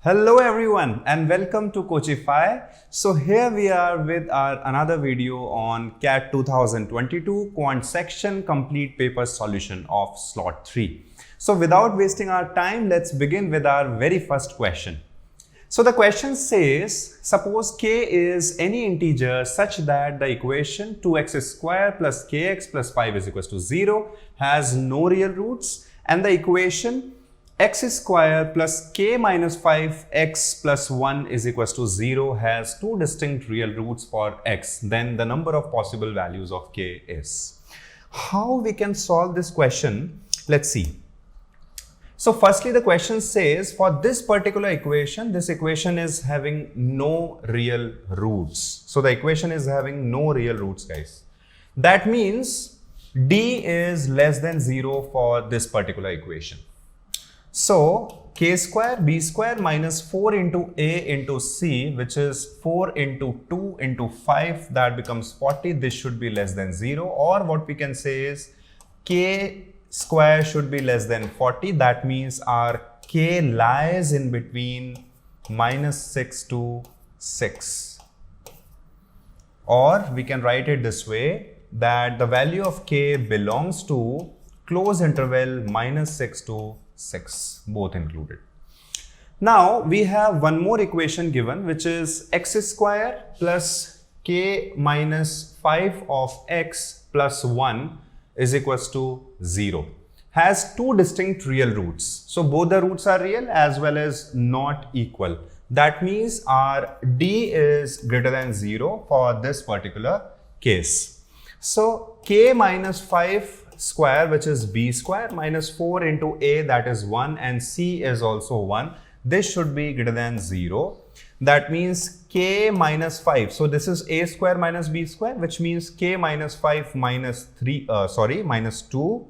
Hello everyone and welcome to Coachify. So here we are with our another video on CAT 2022 Quant Section Complete Paper Solution of Slot 3. So without wasting our time, let's begin with our very first question. So the question says, suppose k is any integer such that the equation 2x square plus kx plus 5 is equals to 0 has no real roots, and the equation x square plus k minus 5x plus 1 is equals to 0 has two distinct real roots for x. Then the number of possible values of k is. How we can solve this question? Let's see. So firstly, the question says for this particular equation, this equation is having no real roots. So the equation is having no real roots, guys. That means d is less than 0 for this particular equation. So k square b square minus 4 into a into c, which is 4 into 2 into 5, that becomes 40. This should be less than 0, or what we can say is k square should be less than 40. That means our k lies in between minus 6 to 6. Or we can write it this way, that the value of k belongs to close interval minus 6 to 6, both included. Now we have one more equation given, which is x square plus k minus 5 of x plus 1 is equals to 0. Has two distinct real roots. So both the roots are real as well as not equal. That means our d is greater than 0 for this particular case. So k minus 5 square, which is b square, minus 4 into a, that is 1, and c is also 1. This should be greater than 0. That means k minus 5. So this is a square minus b square, which means k minus 5 minus 2,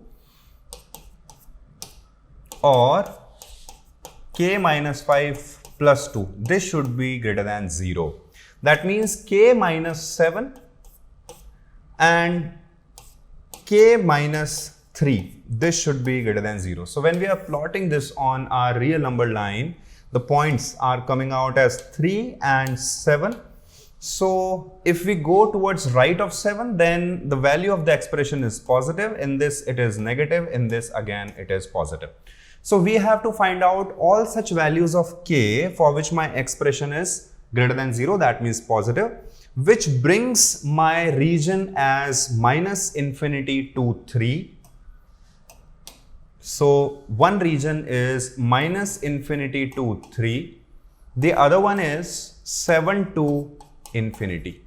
or k minus 5 plus 2. This should be greater than 0. That means k minus 7 and k minus 3. This should be greater than 0. So when we are plotting this on our real number line, the points are coming out as 3 and 7. So if we go towards right of 7, then the value of the expression is positive. In this it is negative. In this again it is positive. So we have to find out all such values of k for which my expression is greater than 0, that means positive, which brings my region as minus infinity to 3. So one region is minus infinity to 3. The other one is 7 to infinity.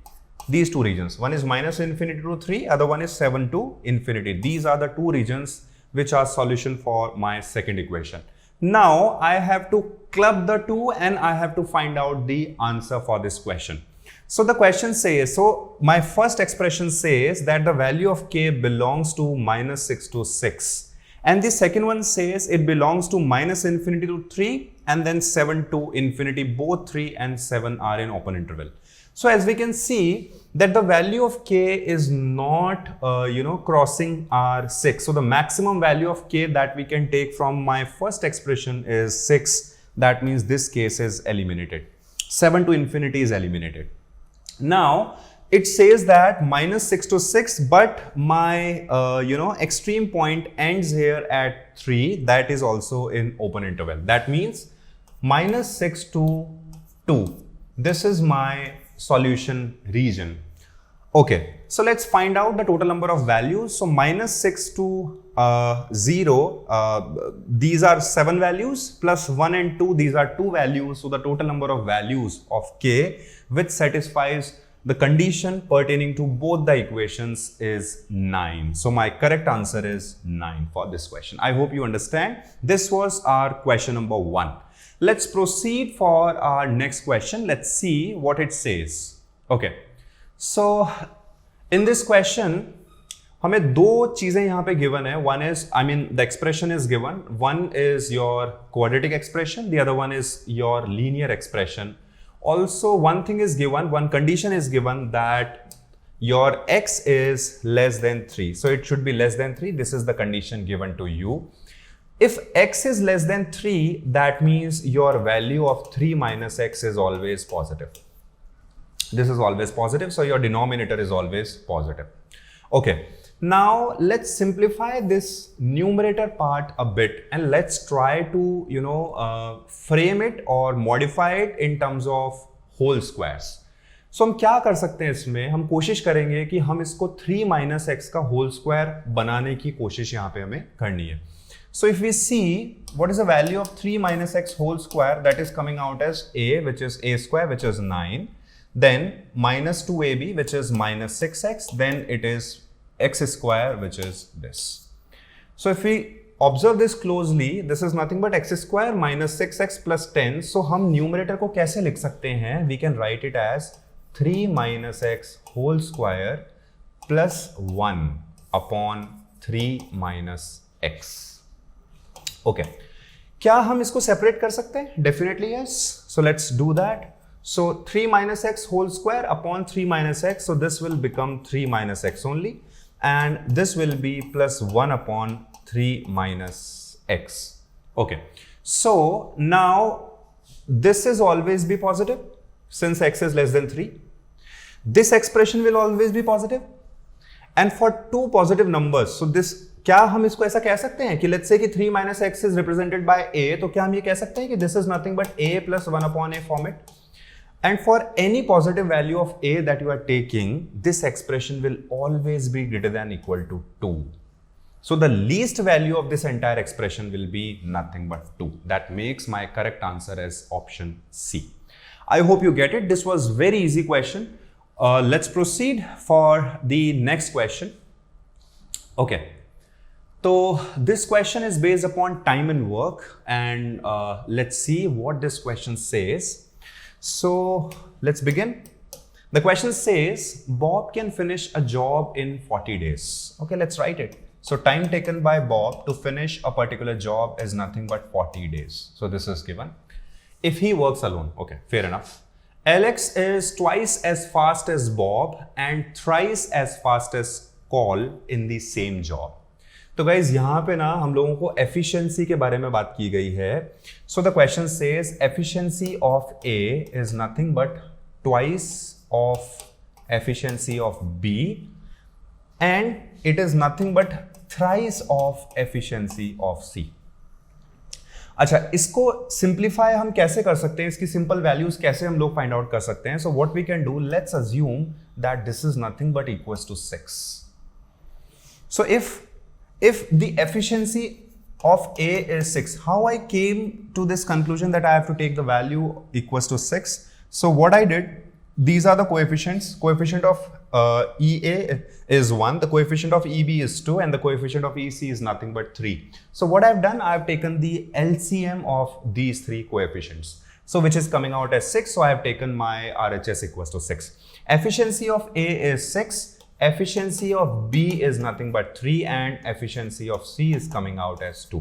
These two regions, one is minus infinity to 3, other one is 7 to infinity. These are the two regions which are solution for my second equation. Now I have to club the two and I have to find out the answer for this question. So the question says, so my first expression says that the value of k belongs to minus 6 to 6. And the second one says it belongs to minus infinity to 3 and then 7 to infinity. Both 3 and 7 are in open interval. So as we can see that the value of k is not crossing our 6. So the maximum value of k that we can take from my first expression is 6. That means this case is eliminated. 7 to infinity is eliminated. Now it says that minus 6 to 6, but my extreme point ends here at 3. That is also in open interval. That means minus 6 to 2. This is my solution region. Okay, so let's find out the total number of values. So minus 6 to 0, these are 7 values, plus 1 and 2, these are 2 values. So the total number of values of k which satisfies the condition pertaining to both the equations is 9. So my correct answer is 9 for this question. I hope you understand. This was our question number 1. Let's proceed for our next question. Let's see what it says. Okay. So in this question, हमें दो चीजें यहाँ पे given है. One is, the expression is given. One is your quadratic expression. The other one is your linear expression. Also, one thing is given, one condition is given, that your x is less than 3. So it should be less than 3. This is the condition given to you. If x is less than 3, that means your value of 3 minus x is always positive. This is always positive, so your denominator is always positive. Okay, now let's simplify this numerator part a bit and let's try to frame it or modify it in terms of whole squares. So हम क्या कर सकते हैं इसमें, हम कोशिश करेंगे कि हम इसको 3 minus x का whole square बनाने की कोशिश यहाँ पे हमें करनी है. So if we see what is the value of 3 minus x whole square, that is coming out as a, which is a square, which is 9, then minus 2ab, which is minus 6x, then it is x square, which is this. So if we observe this closely, this is nothing but x square minus 6x plus 10. So हम numerator को कैसे लिख सकते हैं? We can write it as 3 minus x whole square plus 1 upon 3 minus x. Okay. क्या हम इसको separate कर सकते हैं? Definitely yes. So let's do that. So 3 minus x whole square upon 3 minus x. So this will become 3 minus x only. And this will be plus 1 upon 3 minus x. Okay. So now this is always be positive since x is less than 3. This expression will always be positive. And for two positive numbers, so this, क्या हम इसको ऐसा कह सकते हैं कि let's say कि 3 minus x is represented by a, तो क्या हम ये कह सकते हैं कि this is nothing but a plus 1 upon a format? And for any positive value of a that you are taking, this expression will always be greater than equal to 2. So the least value of this entire expression will be nothing but 2. That makes my correct answer as option C. I hope you get it. This was very easy question. Let's proceed for the next question. Okay. So this question is based upon time and work, and let's see what this question says. So let's begin. The question says Bob can finish a job in 40 days. Okay, let's write it. So time taken by Bob to finish a particular job is nothing but 40 days. So this is given. If he works alone, okay, fair enough. Alex is twice as fast as Bob and thrice as fast as Cole in the same job. तो guys यहाँ पे ना हम लोगों को efficiency के बारे में बात की गई है. So the question says efficiency of A is nothing but twice of efficiency of B and it is nothing but thrice of efficiency of C. अच्छा, इसको सिंप्लीफाई हम कैसे कर सकते हैं, इसकी सिंपल वैल्यूज कैसे हम लोग फाइंड आउट कर सकते हैं. So what we can do, let's assume that this is nothing but equals to 6. सो if the efficiency of A is 6, how I came to this conclusion that I have to take the value equals to 6. So what I did, these are the coefficients. Coefficient of EA is 1, the coefficient of EB is 2, and the coefficient of EC is nothing but 3. So what I've done, I've taken the LCM of these three coefficients. So which is coming out as 6. So I have taken my RHS equals to 6. Efficiency of A is 6. Efficiency of B is nothing but 3 and efficiency of C is coming out as 2.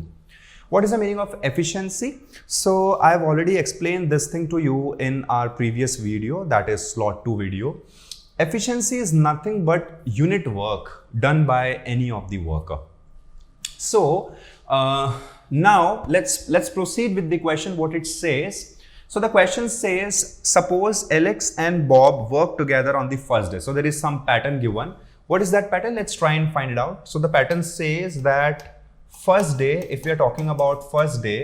What is the meaning of efficiency? So I've already explained this thing to you in our previous video, that is slot 2 video. Efficiency is nothing but unit work done by any of the worker. So now let's proceed with the question, what it says. So the question says, suppose Alex and Bob work together on the first day. So there is some pattern given. What is that pattern? Let's try and find it out. So the pattern says that first day, if we are talking about first day,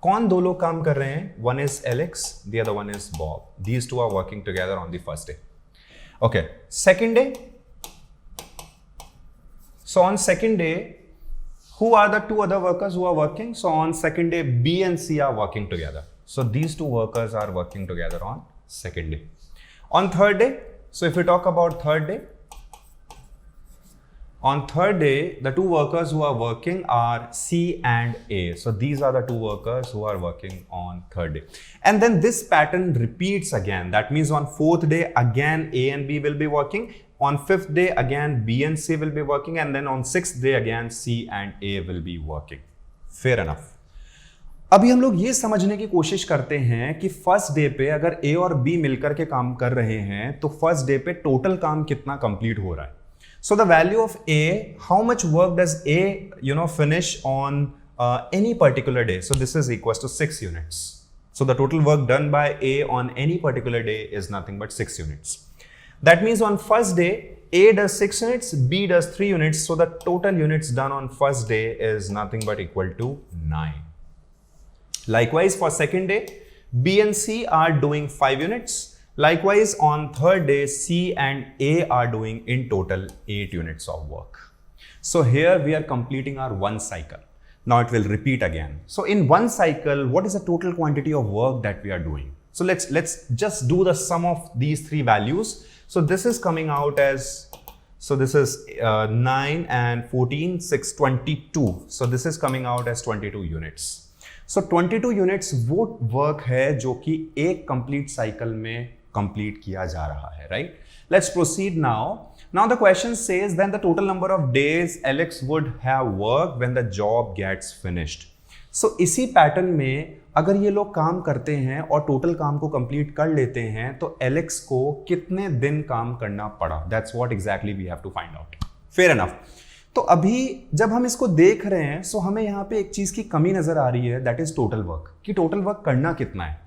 कौन दो लोग काम कर रहे हैं? One is Alex, the other one is Bob. These two are working together on the first day. Okay. Second day. So on second day, who are the two other workers who are working? So on second day, B and C are working together. So these two workers are working together on second day. On third day, so if we talk about third day, on third day, the two workers who are working are C and A. So these are the two workers who are working on third day. And then this pattern repeats again. That means on fourth day, again A and B will be working. On fifth day, again B and C will be working. And then on sixth day, again C and A will be working. Fair enough. अभी हम लोग ये समझने की कोशिश करते हैं कि फर्स्ट डे पे अगर ए और बी मिलकर के काम कर रहे हैं तो फर्स्ट डे पे टोटल काम कितना कंप्लीट हो रहा है. So the value of A, how much work does a finish on any particular day. So this is equals to 6 units. So the total work done by A on any particular day is nothing but 6 units. That means on first day, A does 6 units, B does 3 units. So the total units done on first day is nothing but equal to 9. Likewise, for second day, B and C are doing 5 units. Likewise, on third day, C and A are doing in total 8 units of work. So here we are completing our one cycle. Now it will repeat again. So in one cycle, what is the total quantity of work that we are doing? So let's just do the sum of these three values. So this is coming out as, so this is 9 and 14, 6, 22. So this is coming out as 22 units. So 22 units वो work है जो कि एक complete cycle में complete किया जा रहा है, right? Let's proceed now. Now the question says then the total number of days Alex would have worked when the job gets finished. So इसी पैटर्न में अगर ये लोग काम करते हैं और टोटल काम को कंप्लीट कर लेते हैं तो एलेक्स को कितने दिन काम करना पड़ा? That's what exactly we have to find out. Fair enough. तो अभी जब हम इसको देख रहे हैं सो हमें यहाँ पे एक चीज की कमी नजर आ रही है, दैट इज टोटल वर्क, कि टोटल वर्क करना कितना है.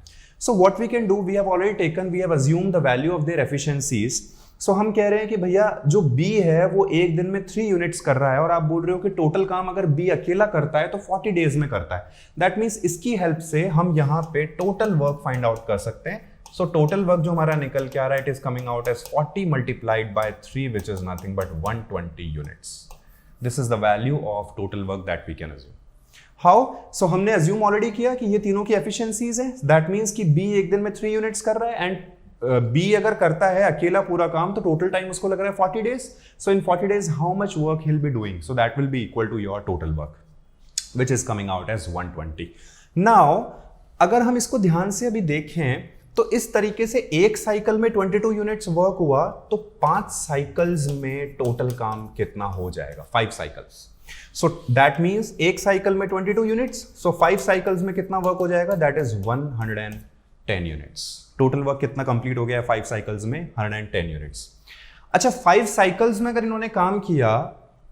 So what we can do, we have already taken, we have assumed the value of their efficiencies. सो हम कह रहे हैं कि भैया जो बी है वो एक दिन में 3 यूनिट्स कर रहा है और आप बोल रहे हो कि टोटल काम अगर बी अकेला करता है तो 40 डेज में करता है. दैट मीन्स इसकी हेल्प से हम यहाँ पे टोटल वर्क फाइंड आउट कर सकते हैं. सो टोटल वर्क जो हमारा निकल के आ रहा है, it is coming out as 40 multiplied by 3 which is nothing but 120 units. This is the value of total work that we can assume. How? So हमने assume already किया कि ये तीनों की efficiencies हैं. That means कि B एक दिन में 3 units कर रहा है and B अगर करता है अकेला पूरा काम तो total time उसको लग रहा है 40 days. So in 40 days how much work he'll be doing? So that will be equal to your total work, which is coming out as 120. Now अगर हम इसको ध्यान से अभी देखें तो इस तरीके से एक साइकिल में 22 यूनिट्स वर्क हुआ तो 5 साइकिल्स में टोटल काम कितना हो जाएगा? 5 साइकिल्स. सो दैट मींस एक साइकिल में 22 यूनिट्स, सो 5 साइकिल्स में कितना वर्क हो जाएगा? That is 110 units. Total work कितना कंप्लीट हो गया 5 साइकिल्स में? 110 यूनिट्स. अच्छा, 5 साइकिल्स में अगर इन्होंने काम किया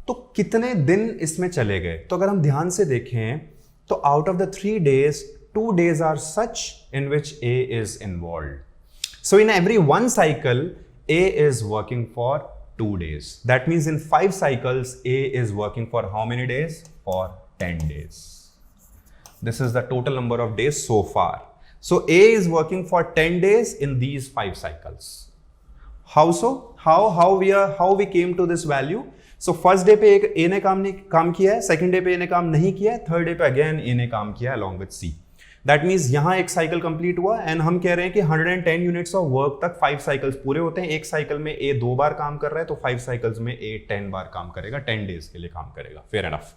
तो कितने दिन इसमें चले गए? तो अगर हम ध्यान से देखें तो out of the 3 days, 2 days are such in which A is involved. So in every one cycle, A is working for 2 days. That means in 5 cycles, A is working for how many days? For 10 days. This is the total number of days so far. So A is working for 10 days in these 5 cycles. How so? How we came to this value? So first day पे A ने काम किया है, second day पे A ने काम नहीं किया है, third day पे again A ने काम किया है along with C. That means यहां एक साइकिल कंप्लीट हुआ एंड हम कह रहे हैं कि 110 यूनिट्स ऑफ वर्क तक 5 साइकिल्स पूरे होते हैं. एक साइकिल में ए 2 बार काम कर रहा है तो 5 साइकिल्स में ए 10 बार काम करेगा, 10 डेज के लिए काम करेगा. Fair enough.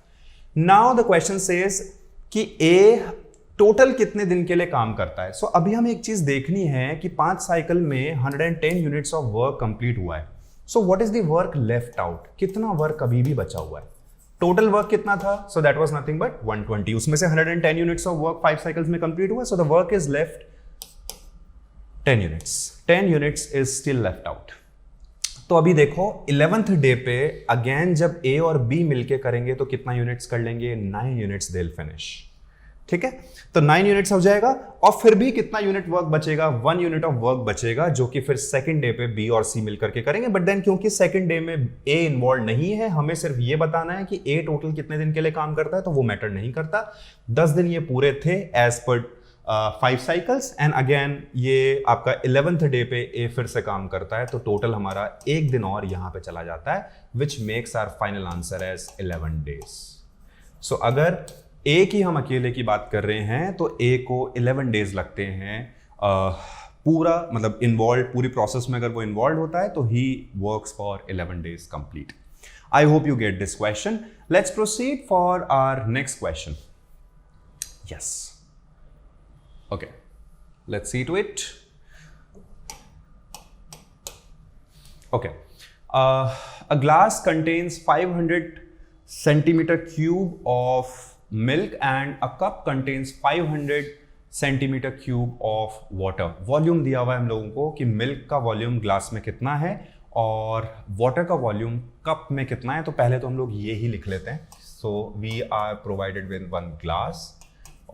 Now the question says कि ए टोटल कितने दिन के लिए काम करता है. सो अभी हमें एक चीज देखनी है कि 5 साइकिल में 110 यूनिट्स ऑफ वर्क कंप्लीट हुआ है. So what is the work left out? कितना वर्क अभी भी बचा हुआ है? टोटल वर्क कितना था? So that was nothing but 120. उसमें से 110 यूनिट्स ऑफ वर्क 5 साइकिल्स में कंप्लीट हुआ. So the work is left 10 units. 10 units is still left out. तो अभी देखो 11th डे पे अगेन जब ए और बी मिलके करेंगे तो कितना यूनिट्स कर लेंगे? 9 यूनिट्स दे विल फिनिश. ठीक है, तो 9 यूनिट्स हो जाएगा और फिर भी कितना यूनिट वर्क बचेगा? 1 यूनिट ऑफ वर्क बचेगा जो कि फिर सेकंड डे पे बी और सी मिलकर के करेंगे. बट देन क्योंकि सेकंड डे में ए इन्वॉल्व नहीं है, हमें सिर्फ ये बताना है कि ए टोटल कितने दिन के लिए काम करता है, तो वो मैटर नहीं करता. 10 दिन ये पूरे थे as per 5 cycles and again ये आपका 11th डे पे ए फिर से काम करता है तो टोटल हमारा 1 दिन और यहां पे चला जाता है which makes our final answer as 11 days. सो अगर ए की हम अकेले की बात कर रहे हैं तो ए को 11 डेज लगते हैं पूरा, मतलब इन्वॉल्व पूरी प्रोसेस में अगर वो इन्वॉल्व होता है तो ही works for 11 days complete. I hope you get this question. Let's proceed for our next question. Yes, okay, let's see to it. Okay, a glass contains 500 centimeter cube of milk and a cup contains 500 centimeter cube of water. Volume दिया हुआ है हम लोगों को कि milk का volume glass में कितना है और वाटर का वॉल्यूम कप में कितना है. तो पहले तो हम लोग ये ही लिख लेते हैं So we are provided with one glass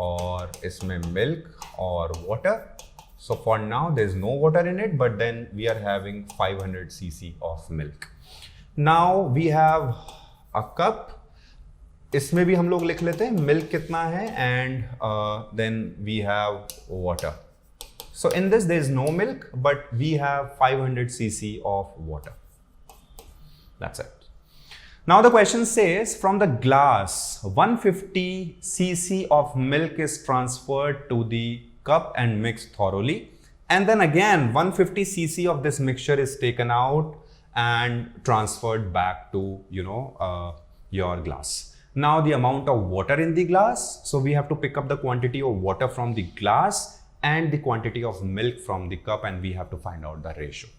और इसमें milk और water. So for now there is no water in it, but then we are having 500 cc of milk. Now we have a cup. इसमें भी हम लोग लिख लेते हैं milk कितना है and then we have water. So in this there is no milk, but we have 500 cc of water. That's it. Now the question says from the glass 150 cc of milk is transferred to the cup and mixed thoroughly, and then again 150 cc of this mixture is taken out and transferred back to your glass. Now the amount of water in the glass, so we have to pick up the quantity of water from the glass and the quantity of milk from the cup, and we have to find out the ratio.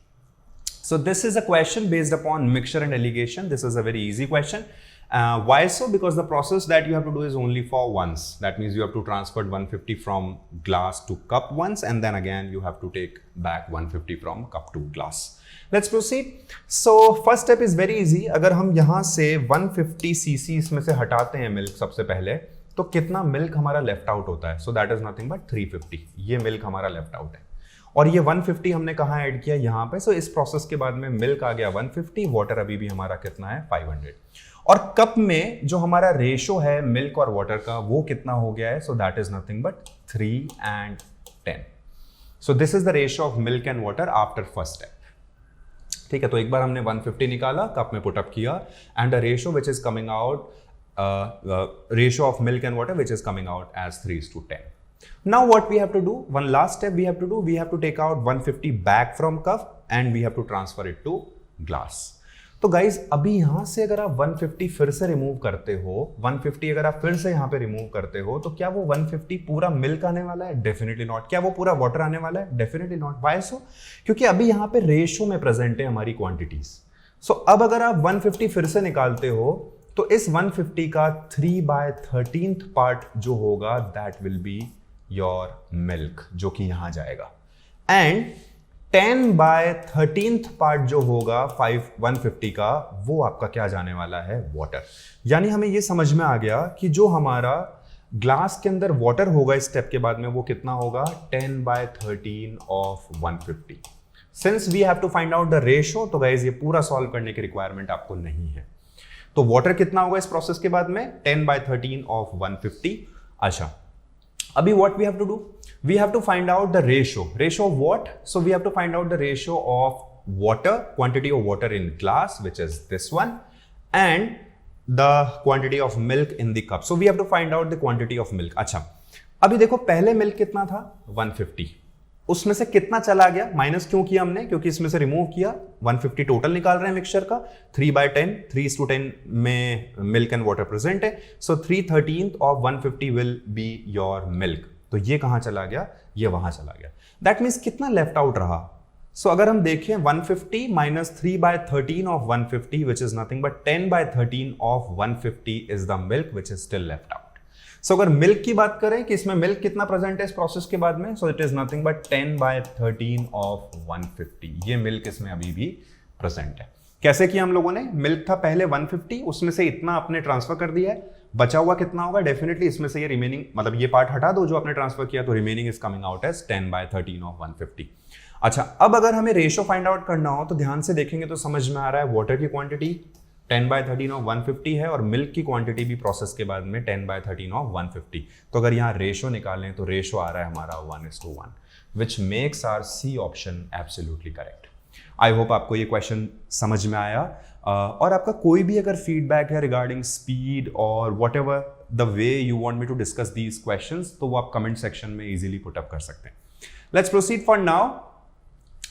So this is a question based upon mixture and alligation. This is a very easy question. Why so? Because the process that you have to do is only for once. That means you have to transfer 150 from glass to cup once, and then again you have to take back 150 from cup to glass. Let's proceed. So first step is very easy. अगर हम यहाँ से 150 cc इसमें से हटाते हैं milk सबसे पहले, तो कितना मिल्क हमारा लेफ्ट आउट होता है? So that is nothing but 350. ये मिल्क हमारा लेफ्ट आउट है और ये 150 हमने कहाँ ऐड किया? यहाँ पे. सो इस प्रोसेस के बाद में मिल्क आ गया 150, वाटर अभी भी हमारा कितना है? 500. और कप में जो हमारा रेशो है मिल्क और वाटर का वो कितना हो गया है? So that is nothing but 3 and 10. So this is the ratio of milk and water after first step. ठीक है, तो एक बार हमने 150 निकाला, कप में पुट अप किया, and the ratio which is coming out, ratio of milk and water which is coming out as 3:10. Now what we have to do, one last step we have to do, we have to take out 150 back from cup and we have to transfer it to glass. तो guys अभी यहां से अगर आप 150 फिर से remove करते हो, 150 अगर आप फिर से यहां पे रिमूव करते हो, तो क्या वो 150 पूरा मिल्क आने वाला है? Definitely not. क्या वो पूरा वाटर आने वाला है? Definitely not. वाई सो? क्योंकि अभी यहां पे रेशो में प्रेजेंट है हमारी क्वांटिटीज. सो अब अगर आप 150 फिर से निकालते हो तो इस 150 का 3/13 पार्ट जो होगा that will be your milk, जो कि यहां जाएगा, एंड 10/13 पार्ट जो होगा 150 का, वो आपका क्या जाने वाला है? वाटर. यानी हमें ये समझ में आ गया कि जो हमारा ग्लास के अंदर वाटर होगा इस स्टेप के बाद में वो कितना होगा? 10/13 of 150. Since we have to find out the ratio, तो गाइज ये पूरा सॉल्व करने की रिक्वायरमेंट आपको नहीं है. तो वाटर कितना होगा इस प्रोसेस के बाद में? 10/13 ऑफ 150. अच्छा, अभी what we have to do? We have to find out the ratio. Ratio of what? So we have to find out the ratio of water, quantity of water in glass which is this one, and the quantity of milk in the cup. So we have to find out the quantity of milk. अच्छा, अभी देखो पहले milk कितना था? 150. उसमें से कितना चला गया? माइनस क्यों किया हमने? क्योंकि इसमें से रिमूव किया. 150 टोटल निकाल रहे हैं मिक्सचर का. 3/10, 3:10 में मिल्क एंड वाटर प्रेजेंट है. So 3/13 of 150 will be your milk. तो ये कहां चला गया? ये वहां चला गया. दैट मीन्स कितना लेफ्ट आउट रहा? सो अगर हम देखें 150 minus 3/13 of 150 which is nothing but 10/13 of 150 is the milk which is still left out. So अगर मिल्क की बात करें कि इसमें मिल्क कितना प्रेजेंट है इस प्रोसेस के बाद में, so it is nothing but 10/13 of 150. ये मिल्क इसमें अभी भी प्रेजेंट है. कैसे किया हम लोगों ने? मिल्क था पहले 150, उसमें से इतना आपने ट्रांसफर कर दिया है, बचा हुआ कितना होगा? डेफिनेटली इसमें से ये रिमेनिंग, मतलब ये पार्ट हटा दो जो आपने ट्रांसफर किया, तो remaining is coming out as 10/13 of 150. अच्छा, अब अगर हमें रेशो फाइंड आउट करना हो तो ध्यान से देखेंगे तो समझ में आ रहा है वाटर की क्वांटिटी 10/13 ऑफ 150 है और मिल्क की क्वांटिटी भी प्रोसेस के बाद में 10/13 ऑफ 150. तो अगर यहाँ रेशो निकालें तो रेशो आ रहा है हमारा 1:1, which makes our C option absolutely correct. I hope आपको ये क्वेश्चन समझ में आया. और आपका कोई भी अगर फीडबैक है रिगार्डिंग स्पीड और whatever the way you want me to discuss these questions, तो वो आप कमेंट सेक्शन में इजीली पुट अप कर सकते हैं. Let's proceed for now.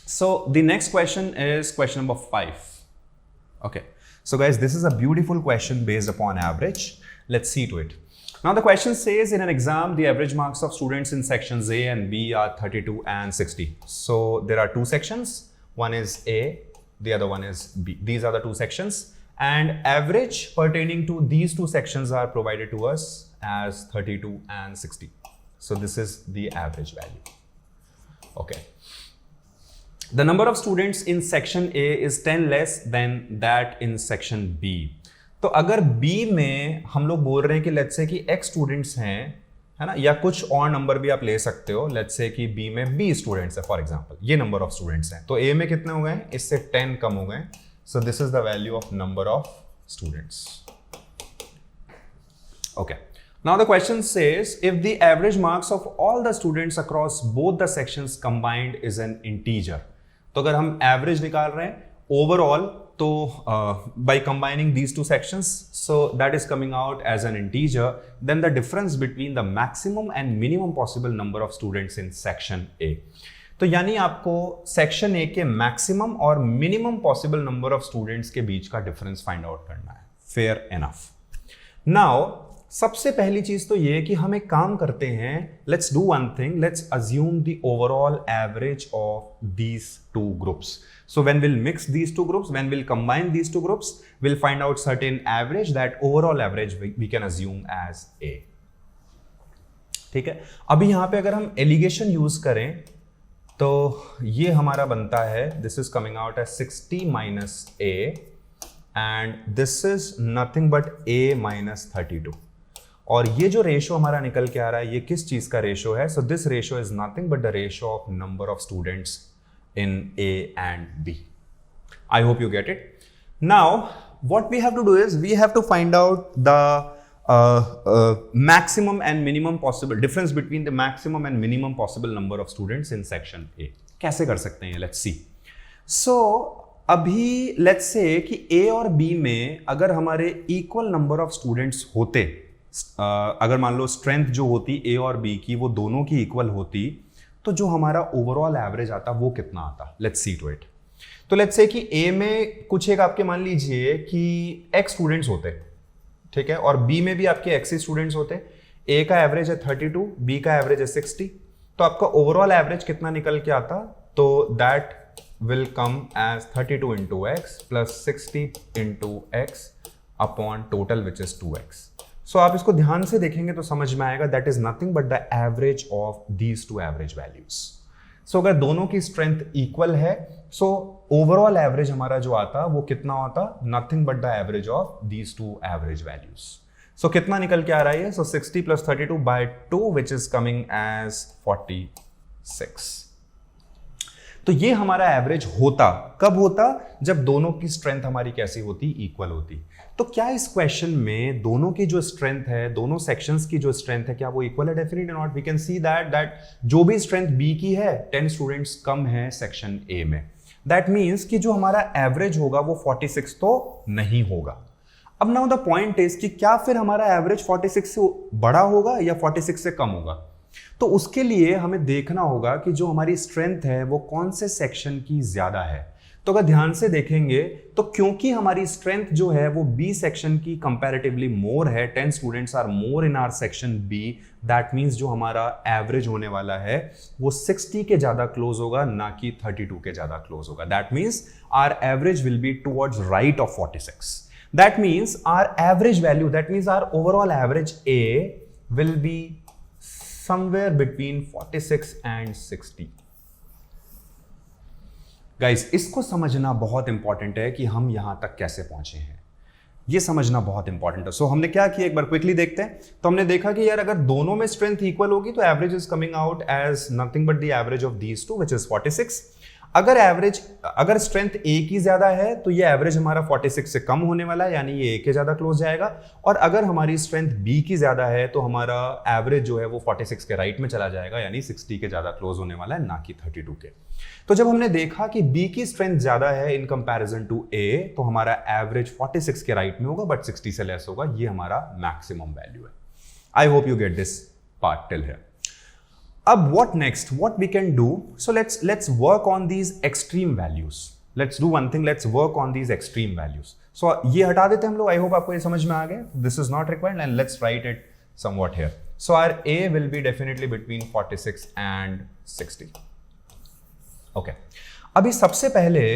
So the next question is question number 5. Okay, so guys, this is a beautiful question based upon average. Let's see to it. Now the question says in an exam the average marks of students in sections A and B are 32 and 60. So there are two sections, one is A, the other one is B. These are the two sections, and average pertaining to these two sections are provided to us as 32 and 60. So this is the average value. Okay. The number of students in section A is 10 less than that in section B. तो अगर B में हम लोग बोल रहे हैं कि let's say कि X स्टूडेंट्स हैं, है ना, या कुछ और नंबर भी आप ले सकते हो, लेट्स से कि B में B स्टूडेंट्स है फॉर एग्जांपल, ये नंबर ऑफ स्टूडेंट्स हैं, तो A में कितने हो गए, इससे 10 कम हो गए, सो this is the value of number of students. Okay. Now the question says if the average marks of all the students across both the sections combined is an integer. तो अगर हम average निकाल रहे हैं overall, तो by combining these two sections, so that is coming out as an integer, then the difference between the maximum and minimum possible number of students in section A. तो यानी आपको सेक्शन A के maximum और minimum possible number of students के बीच का difference find out करना है. Fair enough. Now सबसे पहली चीज तो ये कि हम एक काम करते हैं, let's do one thing, let's assume the overall average of these two groups. So when we'll mix these two groups, when we'll combine these two groups, we'll find out certain average, that overall average we can assume as A. ठीक है. अभी यहां पे अगर हम allegation use करें तो ये हमारा बनता है, this is coming out as 60 minus A and this is nothing but A minus 32. और ये जो रेशो हमारा निकल के आ रहा है, ये किस चीज का रेशो है? So this ratio is nothing but the ratio of number of students in A and B. I hope you get it. Now what we have to do is we have to find out the maximum and minimum possible difference between the maximum and minimum possible number of students in section A. कैसे कर सकते हैं? Let's see. So अभी let's say कि A और B में अगर हमारे equal number of students होते, अगर मान लो स्ट्रेंथ जो होती A और B की वो दोनों की इक्वल होती, तो जो हमारा ओवरऑल एवरेज आता वो कितना आता? Let's see to it. तो लेट्स से कि A में कुछ एक आपके मान लीजिए कि X स्टूडेंट्स होते, ठीक है, और B में भी आपके X स्टूडेंट्स होते. A का एवरेज है 32, B का एवरेज है 60, तो आपका ओवरऑल एवरेज कितना निकल के आता? तो that will come as 32 into x plus 60 into x upon total which is 2x. So आप इसको ध्यान से देखेंगे तो समझ में आएगा that is nothing but the average of these two average values. So अगर दोनों की स्ट्रेंथ इक्वल है, सो ओवरऑल एवरेज हमारा जो आता वो कितना होता? Nothing but the average of these two average values. So कितना निकल के आ रहा है? So 60 plus 32 by 2 which is coming as 46. तो ये हमारा एवरेज होता. कब होता? जब दोनों की स्ट्रेंथ हमारी कैसी होती? इक्वल होती. तो क्या इस क्वेश्चन में दोनों की जो स्ट्रेंथ है, दोनों सेक्शंस की जो स्ट्रेंथ है, क्या वो इक्वल है? Definitely not. We can see that जो भी स्ट्रेंथ बी की है 10 स्टूडेंट्स कम है सेक्शन ए में. दैट मीन्स कि जो हमारा एवरेज होगा वो 46 तो नहीं होगा. अब नाउ द पॉइंट इज कि क्या फिर हमारा एवरेज 46 से बड़ा होगा या 46 से कम होगा? तो उसके लिए हमें देखना होगा कि जो हमारी स्ट्रेंथ है वो कौन से सेक्शन की ज्यादा है. तो अगर ध्यान से देखेंगे तो क्योंकि हमारी स्ट्रेंथ जो है वो बी सेक्शन की कंपैरेटिवली मोर है, 10 students are more in our section B, that means जो हमारा एवरेज होने वाला है वो 60 के ज्यादा क्लोज होगा, ना कि 32 के ज्यादा क्लोज होगा. That means our average will be towards right of 46. That means our average value, that means our overall average A will be somewhere between 46 and 60. Guys, इसको समझना बहुत इंपॉर्टेंट है कि हम यहां तक कैसे पहुंचे हैं. ये समझना बहुत इंपॉर्टेंट है. सो हमने क्या किया, एक बार क्विकली देखते हैं. तो हमने देखा कि यार अगर दोनों में स्ट्रेंथ इक्वल होगी तो average is coming out as nothing but the average of these two which is 46. अगर स्ट्रेंथ ए की ज्यादा है तो ये एवरेज हमारा 46 से कम होने वाला है, यानी ये ए के ज्यादा क्लोज जाएगा. और अगर हमारी स्ट्रेंथ बी की ज्यादा है तो हमारा एवरेज जो है वो 46 के राइट में चला जाएगा, यानी 60 के ज्यादा क्लोज होने वाला है, ना कि 32 के. तो जब हमने देखा कि बी की स्ट्रेंथ ज्यादा है इन कंपैरिजन टू ए, तो हमारा एवरेज 46 के राइट में होगा बट 60 से लेस होगा. ये हमारा मैक्सिमम वैल्यू है. आई hope you get this part till here. अब what next? What we can do? So let's work on these extreme values. Let's do one thing. Let's work on these extreme values. So ये हटा देते हैं हम लोग. I hope आपको ये समझ में आ गया. This is not required and let's write it somewhat here. So our A will be definitely between 46 and 60. Okay. अभी सबसे पहले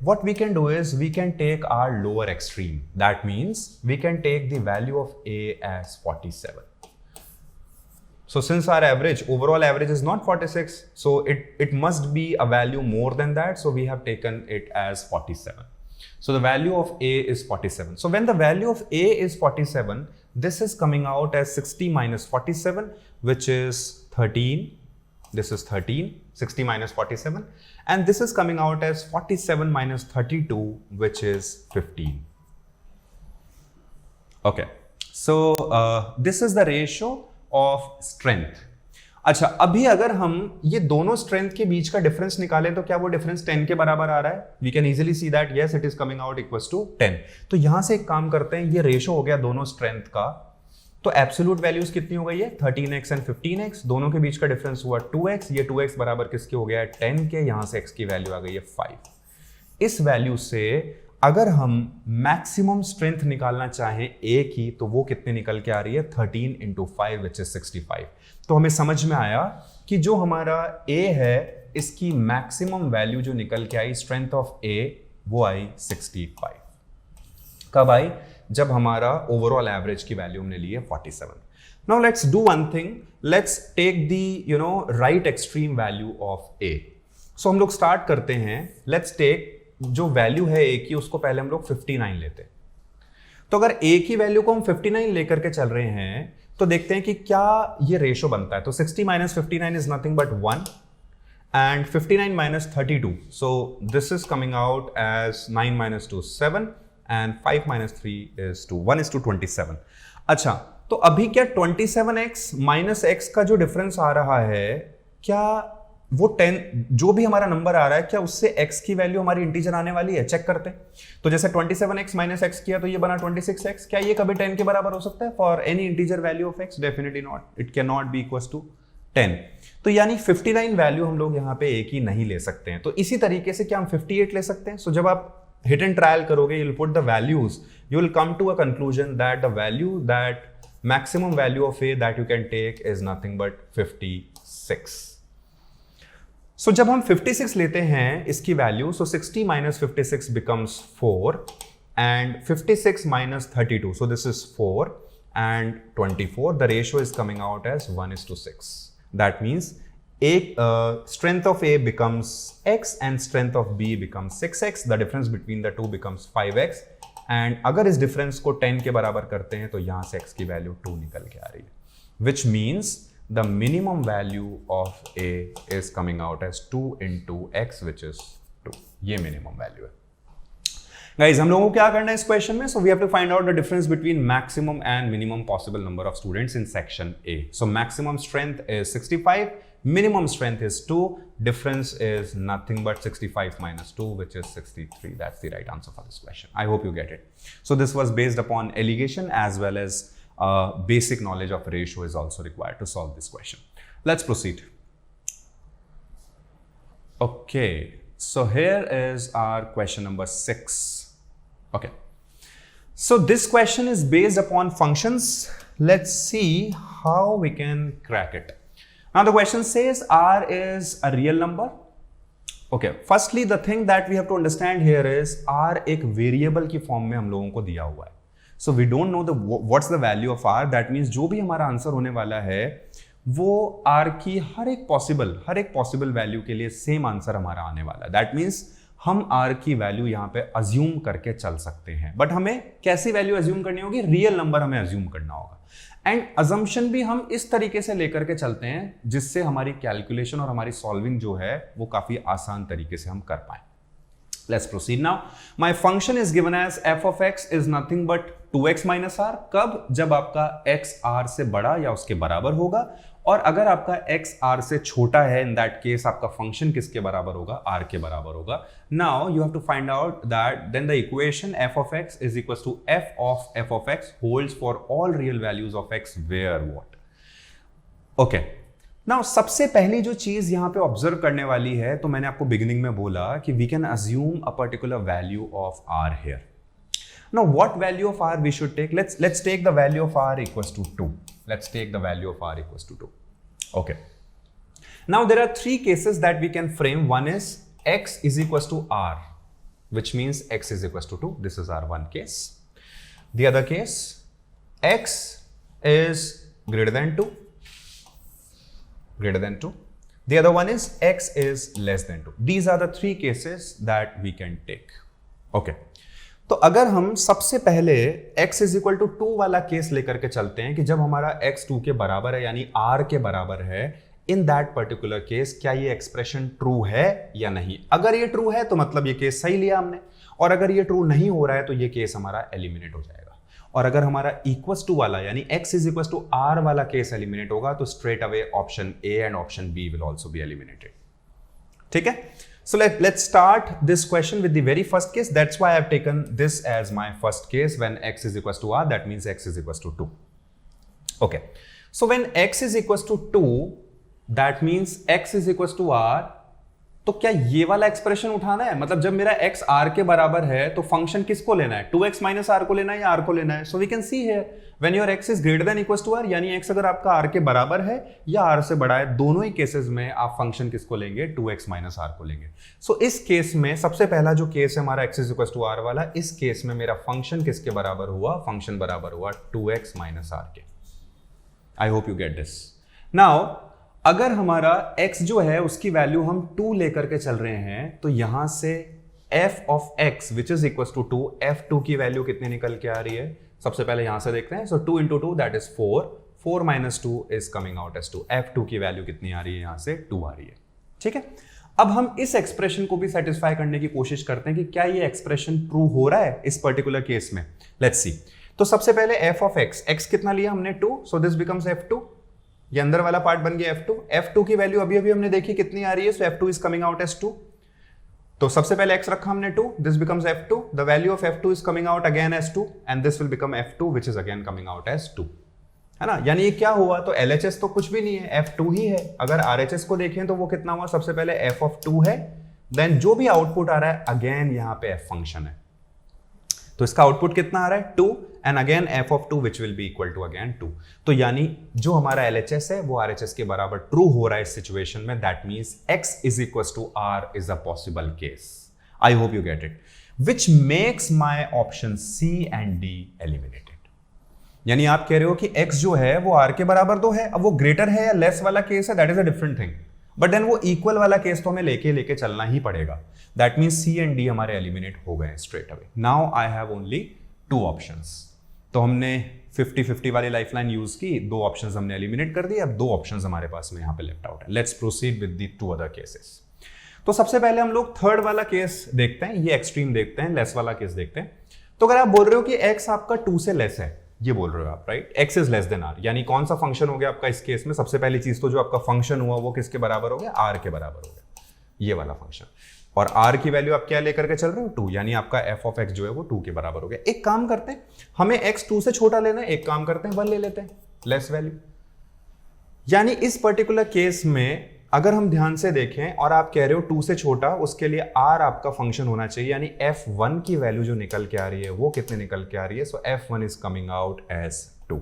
what we can do is we can take our lower extreme. That means we can take the value of A as 47. So since our overall average is not 46, so it must be a value more than that, so we have taken it as 47. So the value of A is 47. So when the value of A is 47, this is coming out as 60 minus 47, which is 13. This is 13, 60 minus 47. And this is coming out as 47 minus 32, which is 15. Okay. So this is the ratio of strength. अच्छा, अभी अगर हम ये दोनों strength के बीच का difference निकालें तो क्या वो डिफरेंस 10 के बराबर आ रहा है? We can easily see that yes it is coming out equals to 10. तो यहां से एक काम करते हैं, ये रेशो हो गया दोनों स्ट्रेंथ का, तो एब्सोल्यूट वैल्यूज कितनी हो गई है? 13x and 15x. दोनों के बीच का डिफरेंस हुआ 2x. ये 2x बराबर किसके हो गया है? 10 के. यहां से x की वैल्यू आ गई है 5. इस वैल्यू से अगर हम मैक्सिमम स्ट्रेंथ निकालना चाहें A की, तो वो कितने निकल के आ रही है? 13 इंटू 5 विच इज 65. तो हमें समझ में आया कि जो हमारा A है इसकी मैक्सिमम वैल्यू जो निकल के आई स्ट्रेंथ ऑफ A वो आई 65. कब आई? जब हमारा ओवरऑल एवरेज की वैल्यू हमने ली है 47. Now let's do one thing, let's take the right extreme value of A. सो हम लोग स्टार्ट करते हैं, लेट्स टेक जो वैल्यू है A की उसको पहले हम लोग 59 लेते हैं. तो अगर A की वैल्यू को हम 59 लेकर के चल रहे हैं तो देखते हैं कि क्या ये रेशो बनता है. तो 60 minus 59 is nothing but 1 and 59 minus 32. So this is coming out as 9 minus 2 7 and 5 minus 3 is 2 1 is to 27. अच्छा, तो अभी क्या 27x माइनस x का जो डिफरेंस आ रहा है, क्या वो 10 जो भी हमारा नंबर आ रहा है क्या उससे x की वैल्यू हमारी इंटीजर आने वाली है? चेक करते हैं. तो जैसे 27x माइनस x किया तो ये बना 26x. क्या ये कभी 10 के बराबर हो सकता है for any integer value of x? Definitely not. It can not be equals to 10. तो यानी 59 वैल्यू हम लोग यहाँ पे A की नहीं ले सकते हैं. तो इसी तरीके से क्या हम 58 ले सकते हैं? सो जब आप हिट एंड ट्रायल करोगे, you will put the values, you will come to a conclusion that the value that maximum value of A that you can take is nothing but 56. So जब हम 56 लेते हैं इसकी वैल्यू, so 60 minus 56 becomes 4 and 56 minus 32, so this is 4 and 24. The ratio is coming out as 1:6. That means strength of A becomes x and strength of B becomes 6x. the difference between the two becomes 5x. and अगर इस difference को 10 के बराबर करते हैं तो यहां से x की वैल्यू 2 निकल के आ रही है, which means the minimum value of A is coming out as 2 into x which is 2. ये minimum value है. Guys, हम लोगों को क्या करना है इस क्वेश्चन में? So we have to find out the difference between maximum and minimum possible number of students in section A. So maximum strength is 65, minimum strength is 2, difference is nothing but 65 minus 2 which is 63. That's the right answer for this question. I hope you get it. So this was based upon allegation as well as basic knowledge of ratio is also required to solve this question. Let's proceed. Okay, so here is our question number 6. Okay, so this question is based upon functions. Let's see how we can crack it. Now the question says R is a real number. Okay, firstly the thing that we have to understand here is R एक variable की form में हम लोगों को दिया हुआ है. So we don't know what's the value of R. That means जो भी हमारा आंसर होने वाला है वो R की हर एक पॉसिबल वैल्यू के लिए सेम आंसर हमारा आने वाला है. That means हम R की वैल्यू यहाँ पे अज्यूम करके चल सकते हैं. बट हमें कैसी वैल्यू अज्यूम करनी होगी? रियल नंबर हमें अज्यूम करना होगा. एंड अजम्पशन भी हम इस तरीके से लेकर के चलते हैं जिससे हमारी कैलकुलेशन और हमारी सॉल्विंग जो है वो काफी आसान तरीके से हम कर पाए. Let's proceed now. My function is given as f of x is nothing but 2x minus r. कब? जब आपका x r से बड़ा या उसके बराबर होगा, और अगर आपका x r से छोटा है, in that case आपका फंक्शन किसके बराबर होगा? r के बराबर होगा. Now you have to find out that then the equation f of x is equals to f of x holds for all real values of x where what? Okay. Now सबसे पहली जो चीज यहां पे observe करने वाली है, तो मैंने आपको बिगिनिंग में बोला कि we can assume a particular value of R here. Now what value of R we should take? Let's take the value of R equals to 2. Let's take the value of R equals to 2. Okay, now there are 3 cases that we can frame. One is x is equals to r, which means x is equals to 2. This is our one case. The other case, x is greater than 2. Greater than 2. The other one is x is less than 2. These are the 3 cases that we can take. Okay. तो अगर हम सबसे पहले x is equal to 2 वाला case लेकर के चलते हैं कि जब हमारा x 2 के बराबर है यानी r के बराबर है, इन दैट पर्टिकुलर केस क्या ये एक्सप्रेशन ट्रू है या नहीं। अगर ये ट्रू है तो मतलब ये केस सही लिया हमने, और अगर ये ट्रू नहीं हो रहा है तो ये केस हमारा एलिमिनेट हो जाएगा। और अगर हमारा इक्वल्स टू वाला यानी x is equal to r वाला केस एलिमिनेट होगा तो straight away option A and option B will also be eliminated. ठीक है, so let's start this question with the very first case. That's why I've taken this as my first case. When x is equals to r, that means x is equals to 2. Okay, so when x is equals to 2, that means x is equals to r. तो क्या ये वाला expression उठाना है? मतलब जब मेरा x r के बराबर है तो फंक्शन किसको लेना है? 2x माइनस r को लेना है या r को लेना है? So we can see here when your x is greater than equals to r, यानी x अगर आपका r के बराबर है या r से बड़ा है, दोनों ही केसेस में आप फंक्शन किसको लेंगे? 2x माइनस r को लेंगे। सो इस केस में सबसे पहला जो केस है हमारा x is equals to r वाला, इस केस में मेरा फंक्शन किसके बराबर हुआ? फंक्शन बराबर हुआ 2x माइनस r के। आई hope you get this. Now अगर हमारा x जो है उसकी वैल्यू हम 2 लेकर के चल रहे हैं तो यहां से f of x which is equal to 2, f2 की वैल्यू कितनी निकल के आ रही है? सबसे पहले यहां से देखते हैं। So 2 into 2 that is 4, 4 minus 2 is coming out as 2। f2 की वैल्यू कितनी आ रही है? यहां से 2 आ रही है। ठीक है, अब हम इस एक्सप्रेशन को भी सेटिस्फाई करने की कोशिश करते हैं कि क्या ये एक्सप्रेशन ट्रू हो रहा है इस पर्टिकुलर केस में। Let's see. तो सबसे पहले f ऑफ x कितना लिया हमने? 2, सो दिस बिकम्स f2। ये अंदर वाला पार्ट बन गया f2। f2 की वैल्यू अभी अभी हमने देखी कितनी आ रही है, so f2 is coming out as 2। तो सबसे पहले x रखा हमने 2, this becomes f2, the value of f2 is coming out again as 2 and this will become f2 which is again coming out as 2, है ना। यानी ये क्या हुआ? तो LHS तो कुछ भी नहीं है, f2 ही है। अगर RHS को देखें तो वो कितना हुआ? सबसे पहले f ऑफ 2 है, देन जो भी आउटपुट आ रहा है अगेन यहां पे f फंक्शन है, तो इसका आउटपुट कितना आ रहा है? 2 and again f of 2 which will be equal to again 2। तो यानी जो हमारा LHS है वो RHS के बराबर ट्रू हो रहा है इस सिचुएशन में। That means x is equal to r is a possible case. I hope you get it, which makes my option C and D eliminated. यानी आप कह रहे हो कि x जो है वो r के बराबर तो है, अब वो ग्रेटर है या लेस वाला केस है, that is a different thing, but then वो इक्वल वाला केस तो हमें लेके चलना ही पड़ेगा। That means C and D हमारे एलिमिनेट हो गए straight away. Now I have only 2 options. तो हमने 50-50 वाली लाइफलाइन यूज की, 2 ऑप्शंस हमने एलिमिनेट कर दिए, अब 2 ऑप्शंस हमारे पास में यहाँ पे लेफ्ट आउट है। Let's proceed with the 2 other cases. तो सबसे पहले हम लोग थर्ड वाला केस देखते हैं, ये एक्सट्रीम देखते हैं, लेस वाला केस देखते हैं। तो अगर आप बोल रहे हो कि x आपका 2 से लेस है, ये बोल रहे हो आप, right? x is less then r, यानी कौन सा फंक्शन हो गया आपका इस केस में? सबसे पहली चीज तो जो आपका फंक्शन हुआ वो किसके बराबर हो गया? r के बराबर हो गया, ये वाला फंक्शन। और r की वैल्यू आप क्या लेकर के चल रहे हो? 2, यानी आपका f ऑफ x जो है वो 2 के बराबर हो गया। एक काम करते हैं, हमें x 2 से छोटा लेना है, एक काम करते हैं 1 ले लेते हैं, लेस वैल्यू। यानी इस पर्टिकुलर केस में अगर हम ध्यान से देखें और आप कह रहे हो 2 से छोटा, उसके लिए r आपका फंक्शन होना चाहिए, यानी f1 की वैल्यू जो निकल के आ रही है वो कितने निकल के आ रही है? So f1 is coming out as 2।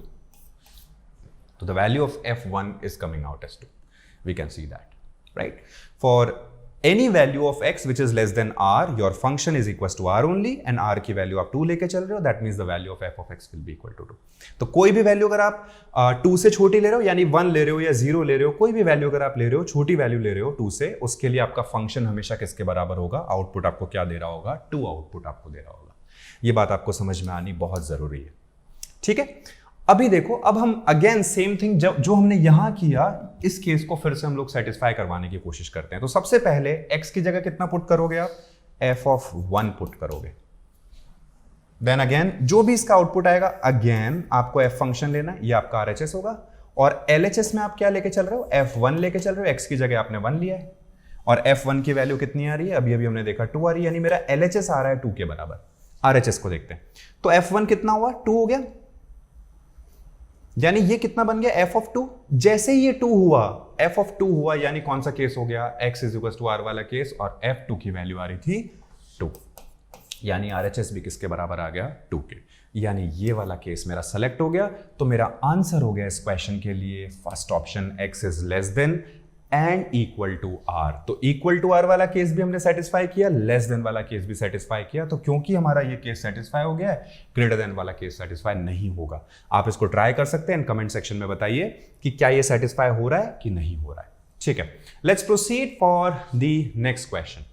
तो the value of f1 is coming out as 2। We can see that, right? For any value of x which is less than r, your function is equals to r only, and r की value आप 2 लेके चल रहे हो, that means the value of f of x will be equal to 2। तो कोई भी value अगर आप 2 से छोटी ले रहे हो, यानी 1 ले रहे हो या 0 ले रहे हो, कोई भी वैल्यू अगर आप ले रहे हो, छोटी वैल्यू ले रहे हो 2 से, उसके लिए आपका फंक्शन हमेशा किसके बराबर होगा? आउटपुट आपको क्या दे रहा होगा? 2 आउटपुट आपको दे रहा होगा। ये बात आपको समझ में आनी बहुत जरूरी है। ठीक है, अभी देखो, अब हम अगेन सेम थिंग जो हमने यहां किया, इस केस को फिर से हम लोग सेटिस्फाई करवाने की कोशिश करते हैं। तो सबसे पहले x की जगह कितना पुट करोगे आप? f ऑफ 1 पुट करोगे। देन अगेन जो भी इसका आउटपुट आएगा, अगेन आपको f फंक्शन लेना है, ये आपका RHS होगा। और LHS में आप क्या लेके चल रहे हो? f1 लेके चल रहे हो, x की जगह आपने 1 लिया है। और f1 की वैल्यू कितनी आ रही है? अभी अभी हमने देखा 2 आ रही है, यानी मेरा LHS आ रहा है 2 के बराबर। RHS को देखते हैं, तो f1 कितना हुआ? 2 हो गया, यानी ये कितना बन गया? f of 2। जैसे ही ये 2 हुआ, f ऑफ 2 हुआ, यानी कौन सा केस हो गया? x is equal to r वाला केस, और f2 की वैल्यू आ रही थी 2, यानी RHS भी किसके बराबर आ गया? 2 के। यानी ये वाला केस मेरा सेलेक्ट हो गया। तो मेरा आंसर हो गया इस क्वेश्चन के लिए first option, x is less than and equal to r। तो इक्वल टू r वाला केस भी हमने सेटिस्फाई किया, लेस देन वाला केस भी सेटिस्फाई किया। तो क्योंकि हमारा ये केस सेटिस्फाई हो गया है, ग्रेटर देन वाला केस सेटिस्फाई नहीं होगा। आप इसको ट्राई कर सकते हैं, कमेंट सेक्शन में बताइए कि क्या ये सेटिस्फाई हो रहा है कि नहीं हो रहा है। ठीक है, let's proceed for the next question.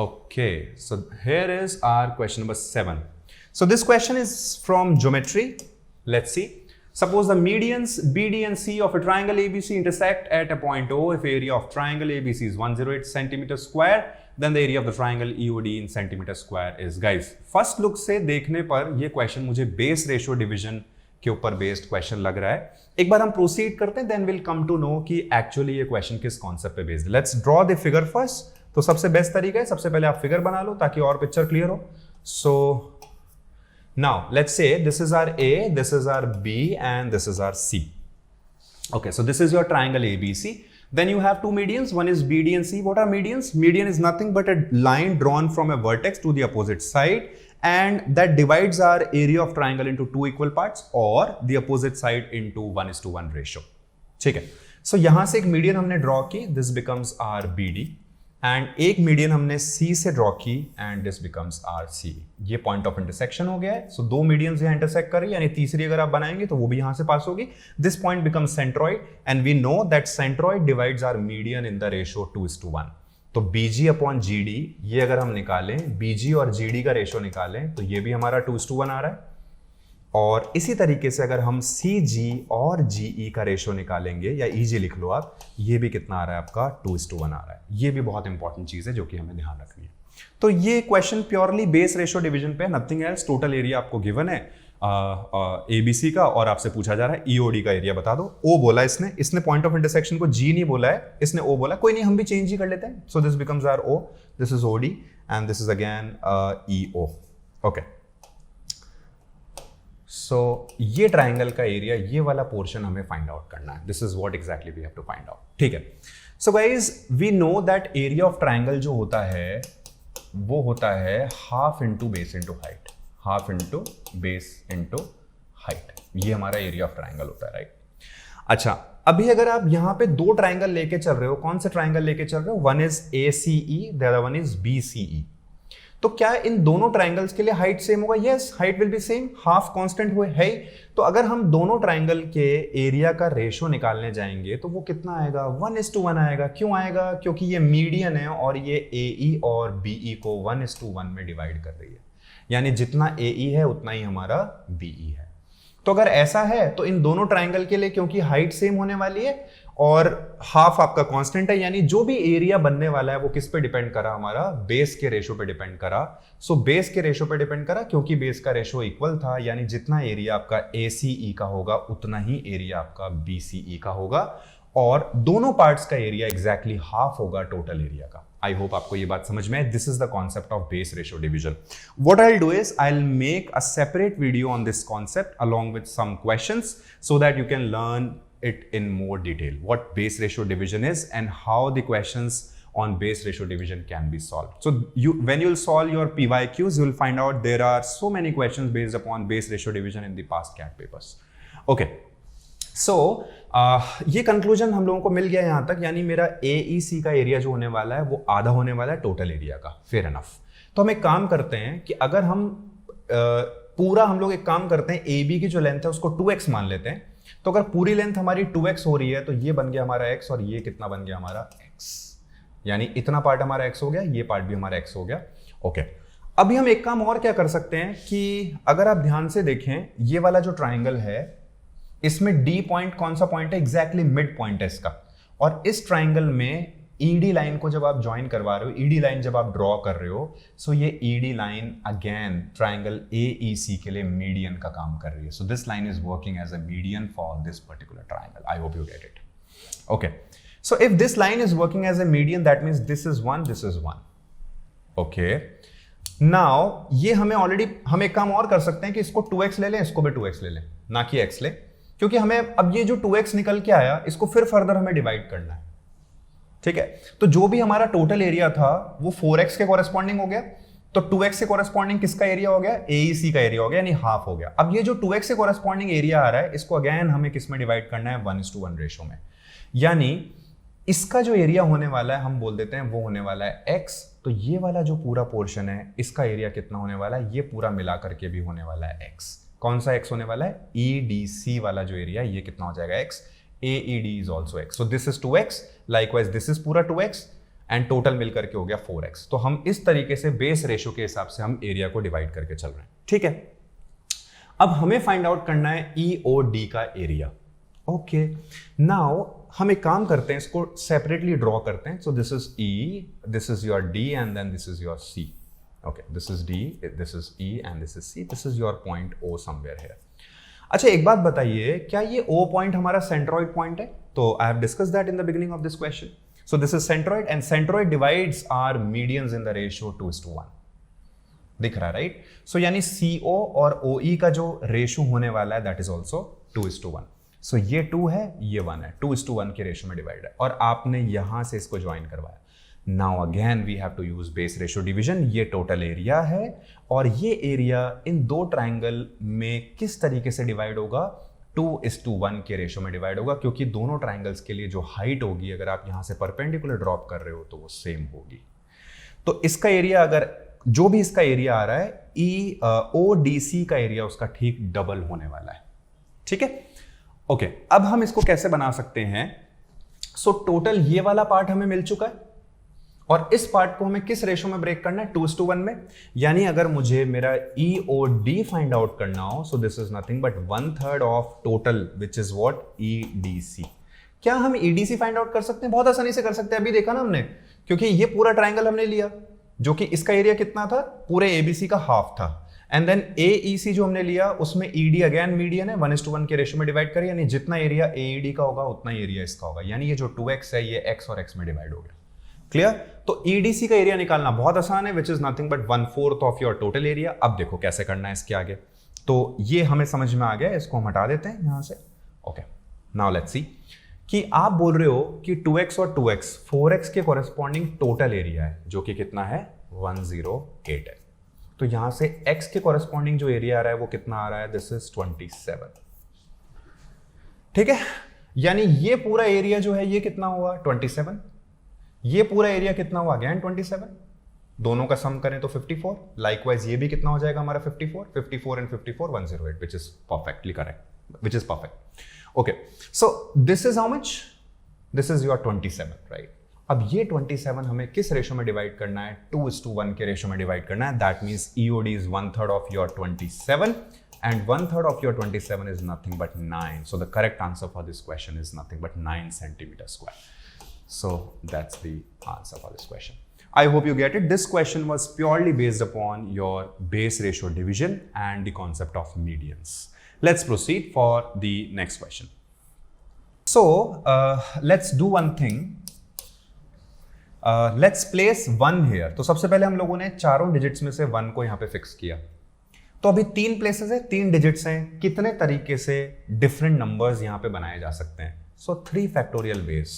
Okay, so here is our question number 7. So this question is from geometry. Let's see. Suppose the medians BD and C of a triangle ABC intersect at a point O. If area of triangle ABC is 108 centimeter square, then the area of the triangle EOD in centimeter square is. Guys, first look से देखने पर ये question मुझे base ratio division के ऊपर based question लग रहा है. एक बार हम प्रोसीड करते हैं, then we'll come to know कि एक्चुअली ये क्वेश्चन किस कॉन्सेप्ट पे बेस्ड है. Let's draw the figure first. तो सबसे बेस्ट तरीका है, सबसे पहले आप फिगर बना लो ताकि और पिक्चर क्लियर हो. So now let's say this is our A, this is our B and this is our C. Okay, so this is your triangle ABC. Then you have two medians, one is BD and C. What are medians? Median is nothing but a line drawn from a vertex to the opposite side, and that divides our area of triangle into two equal parts or the opposite side into 1:1 ratio. ठीक है. So यहां से एक median हमने draw की, this becomes our BD, and एक median हमने C से ड्रॉ की and this becomes our C. ये पॉइंट ऑफ इंटरसेक्शन हो गया है. सो दो मीडियंस यहाँ इंटरसेक्ट कर रही है, यानी तीसरी अगर आप बनाएंगे तो वो भी यहां से पास होगी. This point becomes centroid and we know that centroid divides our median in the ratio 2:1. तो BG अपॉन GD ये अगर हम निकालें, BG और GD का रेशियो निकालें तो ये भी हमारा 2:1 आ रहा है. और इसी तरीके से अगर हम CG और GE का रेशियो निकालेंगे, या EG लिख लो आप, ये भी कितना आ रहा है आपका 2:1 आ रहा है. ये भी बहुत इंपॉर्टेंट चीज है जो कि हमें ध्यान रखनी है. तो ये question purely base ratio division पे, नथिंग एल्स. टोटल एरिया आपको गिवन है ABC का, और आपसे पूछा जा रहा है EOD का एरिया बता दो. O बोला इसने पॉइंट ऑफ इंटरसेक्शन को G नहीं बोला है, इसने O बोला. कोई नहीं, हम भी चेंज ही कर लेते हैं. So this becomes our O, this is OD and this is again EO. Okay, so ये ट्राइंगल का एरिया, ये वाला पोर्शन हमें फाइंड आउट करना है. This is what exactly we have to find out. ठीक है. So guys, we know that area of triangle जो होता है वो होता है half into base into height. Half into base into height, ये हमारा एरिया ऑफ ट्राइंगल होता है, राइट. अच्छा, अभी अगर आप यहां पे दो ट्राइंगल लेके चल रहे हो, कौन से ट्राइंगल लेके चल रहे हो? One is ACE, the other one is BCE. तो क्या इन दोनों ट्राइंगल्स के लिए हाइट सेम होगा? Yes, height will be same. Half constant हुए है. तो अगर हम दोनों ट्राइंगल के एरिया का रेशियो निकालने जाएंगे तो वो कितना आएगा? 1:1 आएगा. क्यों आएगा? क्योंकि ये मीडियन है और ये AE और BE को 1:1 में डिवाइड कर रही है. यानी जितना AE है उतना ही हमारा BE है. तो अगर ऐसा है तो इन दोनों ट्राइंगल के लिए, क्योंकि हाइट सेम होने वाली है और हाफ आपका कांस्टेंट है, यानी जो भी एरिया बनने वाला है वो किस पे डिपेंड करा? हमारा बेस के रेशियो पे डिपेंड करा. सो बेस के रेशियो पे डिपेंड करा, क्योंकि बेस का रेशियो इक्वल था, यानी जितना एरिया आपका ACE का होगा उतना ही एरिया आपका BCE का होगा, और दोनों पार्ट्स का एरिया एग्जैक्टली हाफ होगा टोटल एरिया का. आई होप आपको ये बात समझ में है. This is the concept of base ratio division. What I will do is I will make a separate video on this concept along with some questions so that you can learn it in more detail, what base ratio division is and how the questions on base ratio division can be solved. So when you'll solve your PYQs, you'll find out there are so many questions based upon base ratio division in the past CAT papers. Okay, so ये conclusion हम लोगों को मिल गया यहां तक, यानी मेरा AEC का एरिया जो होने वाला है वो आधा होने वाला है टोटल एरिया का. Fair enough. तो हम एक काम करते हैं कि अगर हम पूरा हम लोग एक काम करते हैं, AB की जो लेंथ है उसको 2x मान लेते हैं. तो अगर पूरी लेंथ हमारी 2x हो रही है तो ये बन गया हमारा x, और ये कितना बन गया हमारा x. यानी इतना पार्ट हमारा x हो गया, ये पार्ट भी हमारा x हो गया. ओके, अभी हम एक काम और क्या कर सकते हैं कि अगर आप ध्यान से देखें, ये वाला जो ट्राइंगल है इसमें D पॉइंट कौन सा पॉइंट है? एग्जैक्टली मिड पॉइंट है इसका. और इस ट्राइंगल में ED लाइन को जब आप ज्वाइन करवा रहे हो, ED लाइन जब आप ड्रॉ कर रहे हो, सो ये ED line again triangle AEC के लिए मीडियन का काम कर रही है. So this line is working as a median for this particular triangle. I hope you get it. Okay, so if this line is working as a median, that means this is 1, this is 1. Okay, now ये हमें already, हम एक काम और कर सकते हैं कि इसको 2x ले लें, इसको भी 2x ले लें, ना कि x ले, क्योंकि हमें अब ये जो 2x निकल के आया इसको फिर फर्दर हमें डिवाइड करना है. ठीक है, तो जो भी हमारा टोटल एरिया था वो 4x के कॉरेस्पॉन्डिंग हो गया. तो 2x के कॉरेस्पॉन्डिंग किसका एरिया हो गया? AEC का एरिया हो गया, यानी हाफ हो गया. अब ये जो 2x के कॉरेस्पॉन्डिंग एरिया आ रहा है इसको अगेन हमें किस में डिवाइड करना है? 1:1 रेशियो में. यानी इसका जो एरिया होने वाला है हम बोल देते हैं वो होने वाला है x. तो ये वाला जो पूरा पोर्शन है इसका एरिया कितना होने वाला है? ये पूरा मिला करके भी होने वाला है x. कौन सा x होने वाला है? EDC वाला जो एरिया ये कितना हो जाएगा? x. AED is also x. So this is 2x. Likewise, this is पूरा 2x. एंड टोटल मिलकर के हो गया 4x। तो हम इस तरीके से बेस रेशियो के हिसाब से हम एरिया को डिवाइड करके चल रहे हैं, ठीक है। अब हमें फाइंड आउट करना है EOD का एरिया। ओके, नाउ हम एक काम करते हैं, इसको सेपरेटली ड्रॉ करते हैं। So this is E, this is your D and then this is your C। Okay, this is D, this is E and this is C, this is your point O somewhere here. अच्छा, एक बात बताइए, क्या ये O point हमारा centroid point है? तो I have discussed that in the beginning of this question. So this is centroid and centroid divides our medians in the ratio 2:1। दिख रहा है, राइट? सो यानी CO और OE का जो रेशियो होने वाला है दैट इज ऑल्सो 2:1। सो ये 2 है, ये 1 है, 2:1 के रेशियो में डिवाइड है, और आपने यहां से इसको ज्वाइन करवाया। Now again we have to use base ratio division. ये टोटल एरिया है, और ये एरिया इन दो ट्राइंगल में किस तरीके से डिवाइड होगा? 2:1 के रेशियो में डिवाइड होगा, क्योंकि दोनों ट्राइंगल्स के लिए जो हाइट होगी, अगर आप यहां से परपेंडिकुलर ड्रॉप कर रहे हो तो वो सेम होगी। तो इसका एरिया, अगर जो भी इसका एरिया आ रहा है, ODC का एरिया उसका ठीक डबल होने वाला है, ठीक है। ओके, अब हम इसको कैसे बना सकते हैं? सो टोटल ये वाला पार्ट हमें मिल चुका है, और इस पार्ट को हमें किस रेशो में ब्रेक करना है? 2:1 में। यानी अगर मुझे मेरा EOD फाइंड आउट करना हो, सो this is nothing but 1/3 of total, which is what? EDC। क्या हम EDC फाइंड आउट कर सकते हैं? बहुत आसानी से कर सकते हैं, अभी देखा ना हमने, क्योंकि ये पूरा ट्राइंगल हमने लिया, जो कि इसका एरिया कितना था? पूरे ABC का हाफ था। एंड देन AEC जो हमने लिया, उसमें ED अगेन मीडियन है, 1:1 के रेशियो में डिवाइड करें, यानी जितना एरिया AED का होगा उतना ही एरिया इसका होगा। यानी ये जो 2x है, ये x और x में डिवाइड हो गया। क्लियर? तो EDC का एरिया निकालना बहुत आसान है, विच is nothing but 1/4 of your total area. अब देखो कैसे करना है इसके आगे। तो ये हमें समझ में आ गया, इसको हम हटा देते हैं यहां से। ओके, नाउ लेट्स सी कि आप बोल रहे हो कि 2x और 2x 4x के कॉरेस्पॉन्डिंग टोटल एरिया है, जो कि कितना है? 108 है। तो यहां से x के कॉरेस्पॉन्डिंग जो एरिया आ रहा है वो कितना आ रहा है? This is 27। ठीक है, यानी ये पूरा एरिया जो है ये कितना हुआ? 27। ये पूरा एरिया कितना हुआ? अगेन 27। दोनों का सम करें तो 54। लाइकवाइज ये भी कितना हो जाएगा हमारा? 54 and 54 108, which is perfectly correct, which is perfect. Okay, so this is how much? This is your 27, right? अब ये 27 हमें किस रेशो में डिवाइड करना है? 2:1 के रेशो में डिवाइड करना है। That means EOD is 1/3 of your 27 and 1/3 of your 27 is nothing but 9. So the correct answer for this question is nothing but 9 centimeter square. So that's the answer for this question. I hope you get it. This question was purely based upon your base ratio division and the concept of medians. Let's proceed for the next question. So let's do one thing. Let's place 1 here. तो सबसे पहले हम लोगों ने चारों digits में से 1 को यहाँ पे फिक्स किया। तो अभी 3 प्लेसेस है, 3 डिजिट्स हैं, कितने तरीके से डिफरेंट नंबर्स यहां पे बनाए जा सकते हैं? So 3 factorial ways.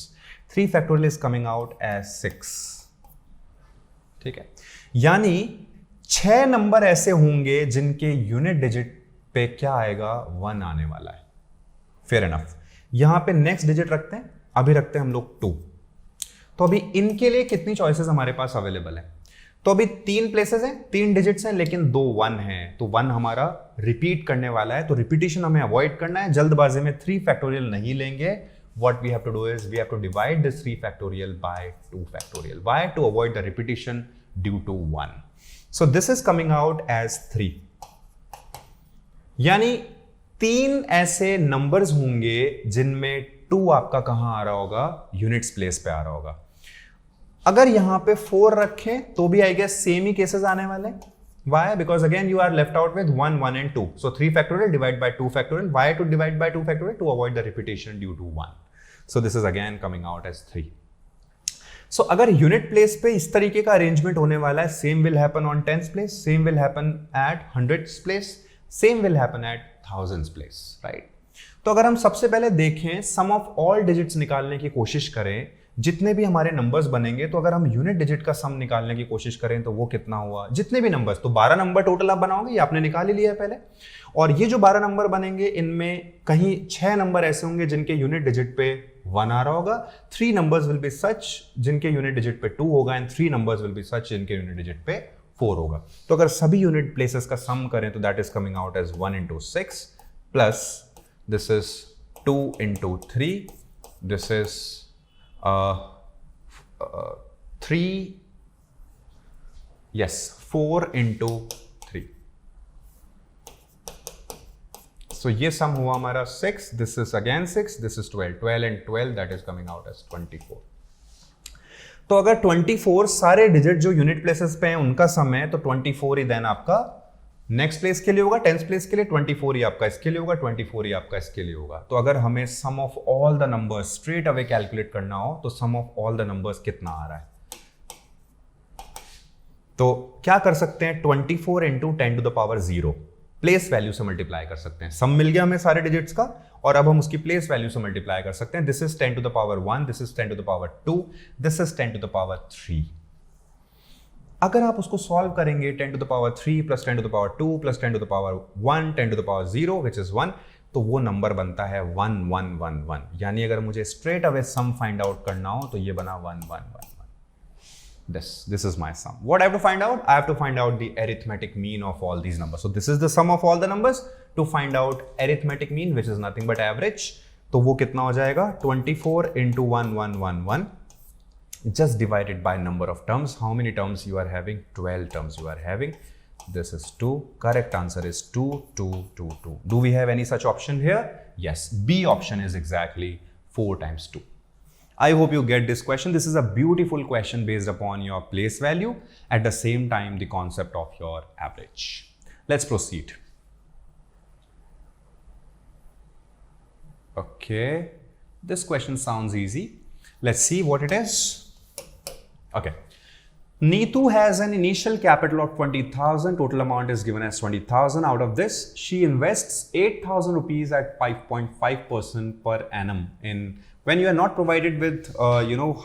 3 factorial is coming out as 6। ठीक है, यानी 6 नंबर ऐसे होंगे जिनके यूनिट डिजिट पे क्या आएगा? 1 आने वाला है। Fair enough. यहां पे नेक्स्ट डिजिट रखते हैं, अभी रखते हैं हम लोग 2। तो अभी इनके लिए कितनी चॉइसेस हमारे पास अवेलेबल है? तो अभी 3 प्लेसेस हैं, 3 डिजिट्स हैं, लेकिन 2 1 हैं, तो 1 हमारा रिपीट करने वाला है। तो रिपीटिशन हमें अवॉइड करना है, जल्दबाजी में 3 फैक्टोरियल नहीं लेंगे। What we have to do is we have to divide this 3 factorial by 2 factorial. Why? To avoid the repetition due to 1। So this is coming out as 3। यानी 3 ऐसे नंबर्स होंगे जिनमें 2 आपका कहां आ रहा होगा? यूनिट्स प्लेस पे आ रहा होगा। अगर यहां पे 4 रखें तो भी आई गेस सेम ही केसेस आने वाले हैं। Why? Because again you are left out with 1 1 and 2. So 3 factorial divide by 2 factorial. Why to divide by 2 factorial? To avoid the repetition due to 1. So this is again coming out as 3. So अगर unit place पे इस तरीके का arrangement होने वाला है, same will happen on 10th place, same will happen at 100th place, same will happen at 1000th place, right? तो अगर हम सबसे पहले देखें, सम ऑफ ऑल डिजिट्स निकालने की कोशिश करें, जितने भी हमारे नंबर्स बनेंगे, तो अगर हम यूनिट डिजिट का सम निकालने की कोशिश करें तो वो कितना हुआ? जितने भी नंबर्स, तो 12 नंबर टोटल आप बनाओगे, ये आपने निकाल ही लिया है पहले। और ये जो 12 नंबर बनेंगे, इनमें कहीं 6 नंबर ऐसे होंगे जिनके यूनिट डिजिट पे 1 आ रहा होगा। 3 नंबर्स विल बी सच जिनके यूनिट डिजिट पे 2 होगा, एंड 3 नंबर्स विल बी सच जिनके यूनिट डिजिट पे 4 होगा। तो अगर सभी यूनिट प्लेसेस का सम करें तो that is coming out as 1 into 6 plus this is 2 into 3, this is 3, yes, 4 into 3. So ये sum हुआ हमारा 6, this is again 6, this is 12, 12 and 12, that is coming out as 24. तो अगर 24 सारे डिजिट जो यूनिट प्लेसेस पे हैं उनका सम है, तो 24 ही देन आपका नेक्स्ट प्लेस के लिए होगा, 10th प्लेस के लिए 24 ही आपका इसके लिए होगा, 24 ही आपका इसके लिए होगा. तो अगर हमें sum of all the numbers straight away calculate करना हो तो sum of all the numbers कितना आ रहा है, तो क्या कर सकते हैं, 24 into 10 to the power 0 place value से मल्टीप्लाई कर सकते हैं. सम मिल गया हमें सारे डिजिट्स का और अब हम उसकी प्लेस वैल्यू से मल्टीप्लाई कर सकते हैं. This is 10 to the power 1, this is 10 to the power 2, this is 10 to the power 3. अगर आप उसको सॉल्व करेंगे 10 to the power 3 plus 10 to the power 2 plus 10 to the power 1 10 to the power 0 which is 1, तो वो number बनता है 1111. यानी अगर मुझे straight away sum find out करना हो तो ये बना 1111. This is my sum. What I have to find out? I have to find out the arithmetic mean of all these numbers. So this is the sum of all the numbers. To find out arithmetic mean, which is nothing but average, तो वो कितना हो जाएगा, 24 into 1111 just divided by number of terms. How many terms you are having? 12 terms you are having. This is 2. Correct answer is 2, 2, 2, 2. Do we have any such option here? Yes. B option is exactly 4 times 2. I hope you get this question. This is a beautiful question based upon your place value, at the same time the concept of your average. Let's proceed. Okay, this question sounds easy. Let's see what it is. Okay. Neetu has an initial capital of 20,000. Total amount is given as 20,000. Out of this, she invests 8,000 rupees at 5.5% per annum in. When you are not provided with,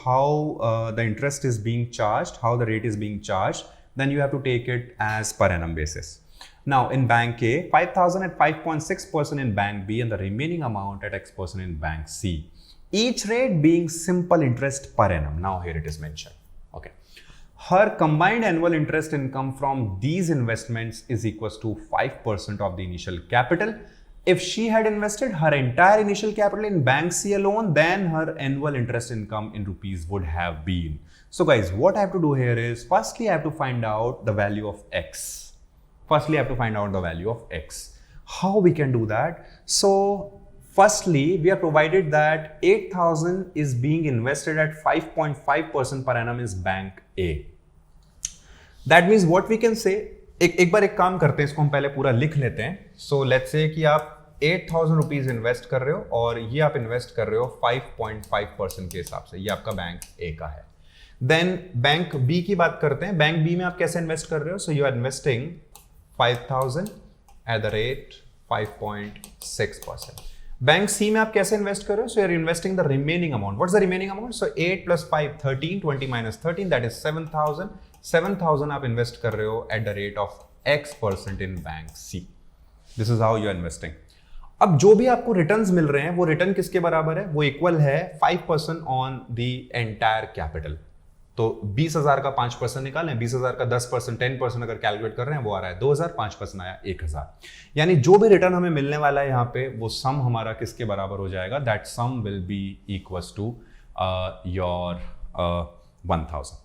how the interest is being charged, how the rate is being charged, then you have to take it as per annum basis. Now, in Bank A, 5,000 at 5.6% in Bank B, and the remaining amount at X% in Bank C. Each rate being simple interest per annum. Now, here it is mentioned. Okay. Her combined annual interest income from these investments is equals to 5% of the initial capital. If she had invested her entire initial capital in Bank C alone, then her annual interest income in rupees would have been. So guys, what I have to do here is, firstly I have to find out the value of X. Firstly I have to find out the value of X. How we can do that? So firstly, we are provided that 8,000 is being invested at 5.5% per annum is Bank A. That means what we can say, एक बार एक काम करते हैं, इसको हम पहले पूरा लिख लेते हैं. सो लेट्स से कि आप 8,000 रुपीज इन्वेस्ट कर रहे हो और ये आप इन्वेस्ट कर रहे हो 5.5% के हिसाब से. ये आपका बैंक ए का है. देन बैंक बी की बात करते हैं. बैंक बी में आप कैसे इन्वेस्ट कर रहे हो? So you are investing 5,000 at the rate 5.6%. Bank C में आप कैसे इन्वेस्ट कर रहे हो? So you are investing the remaining amount. What's the remaining amount? So 8 + 5 13, 20 - 13, that is 7,000. 7,000 आप इन्वेस्ट कर रहे हो at the rate of X% in bank C. This is how you are investing. अब जो भी आपको रिटर्न्स मिल रहे हैं वो रिटर्न किसके बराबर है? वो इक्वल है 5% ऑन द एंटायर कैपिटल. तो 20,000 का 5% निकालें, 20,000 का 10%, 10% अगर कैलकुलेट कर रहे हैं वो आ रहा है 2,000, 5% आया 1,000. यानी जो भी रिटर्न हमें मिलने वाला है यहाँ पे वो सम हमारा किसके बराबर हो जाएगा? That sum will be equals to your 1,000.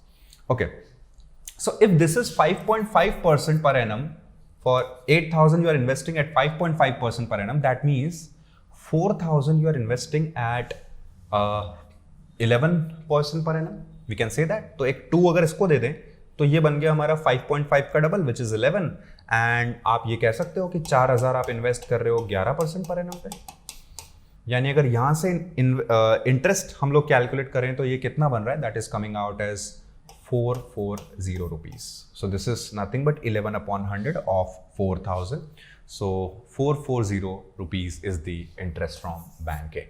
Okay. So if this is 5.5% per annum, for 8,000 you are investing at 5.5% per annum, that means 4,000 you are investing at 11% per annum. We can say that. तो एक 2 अगर इसको दे दें तो ये बन गया हमारा 5.5 का डबल which is 11. एंड आप ये कह सकते हो कि 4,000 आप इन्वेस्ट कर रहे हो 11% पर annum पे. यानी अगर यहाँ से इंटरेस्ट हम लोग कैलकुलेट करें तो ये कितना बन रहा है? That is coming out as 440 rupees. So this is nothing but 11 upon 100 of 4,000. So 440 rupees is the interest from Bank A.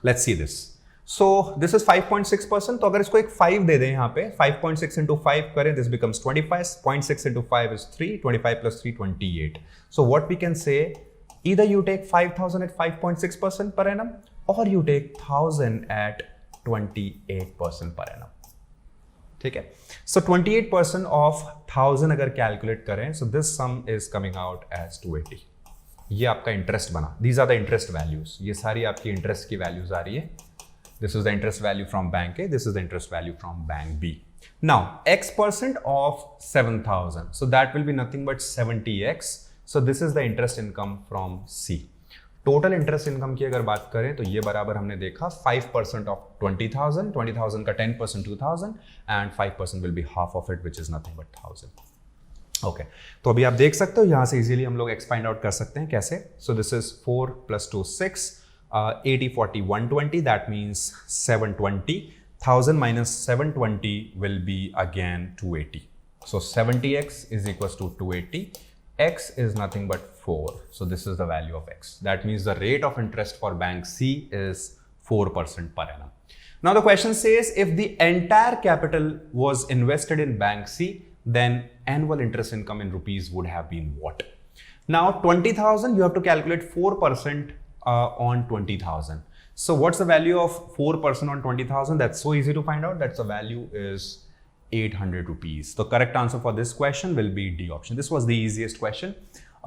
Let's see this. So this is 5.6%. तो अगर इसको एक 5 दे दें यहाँ पे, 5.6 into 5 करें, this becomes 25. 0.6 into 5 is 3. 25 plus 3, 28. So what we can say, either you take 5,000 at 5.6% per annum or you take 1,000 at 28% per annum. ठीक है. सो 28% ऑफ 1,000 अगर कैलकुलेट करें, so this sum is coming out as 280. ये आपका interest बना. These are the interest values. ये सारी आपकी इंटरेस्ट की वैल्यूज आ रही है. This is the interest value from bank A. This is the interest value from bank B. Now, X% of 7,000. So that will be nothing but 70X. So this is the interest income from C. Total interest income की अगर बात करें तो ये बराबर हमने देखा 5% of 20,000, 20,000 का 10% 2,000 and 5% will be half of it which is nothing but 1,000. Okay, तो अभी आप देख सकते हो यहां से इजीली हम लोग एक्स फाइंड आउट कर सकते हैं. कैसे? सो this is 4 + 2 6, 80 40 120, that means 720. 1,000 minus 720 will be again 280. So 70x is equals to 280. X is nothing but 4. So this is the value of X. That means the rate of interest for bank C is 4% per annum. Now the question says if the entire capital was invested in bank C, then annual interest income in rupees would have been what? Now 20,000, you have to calculate 4% on 20,000. So what's the value of 4% on 20,000? That's so easy to find out. That's the value is 800 rupees. The correct answer for this question will be D option. This was the easiest question.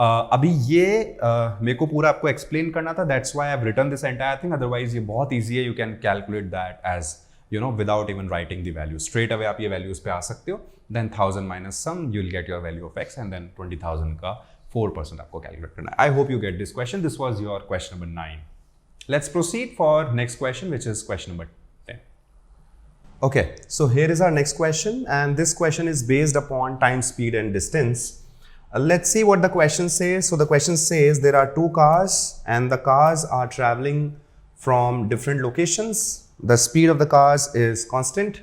अभी ये मेरे को पूरा आपको explain करना था. That's why I've written this entire thing. Otherwise ये बहुत easy है. You can calculate that as without even writing the value. Straight away आप ये values पे आ सकते हो. Then 1,000 minus some, you'll get your value of X, and then 20,000 का 4% आपको calculate करना है. I hope you get this question. This was your question number 9. Let's proceed for next question, which is question number 10. Okay, so here is our next question, and this question is based upon time, speed and distance. Let's see what the question says. So the question says there are two cars and the cars are traveling from different locations. The speed of the cars is constant.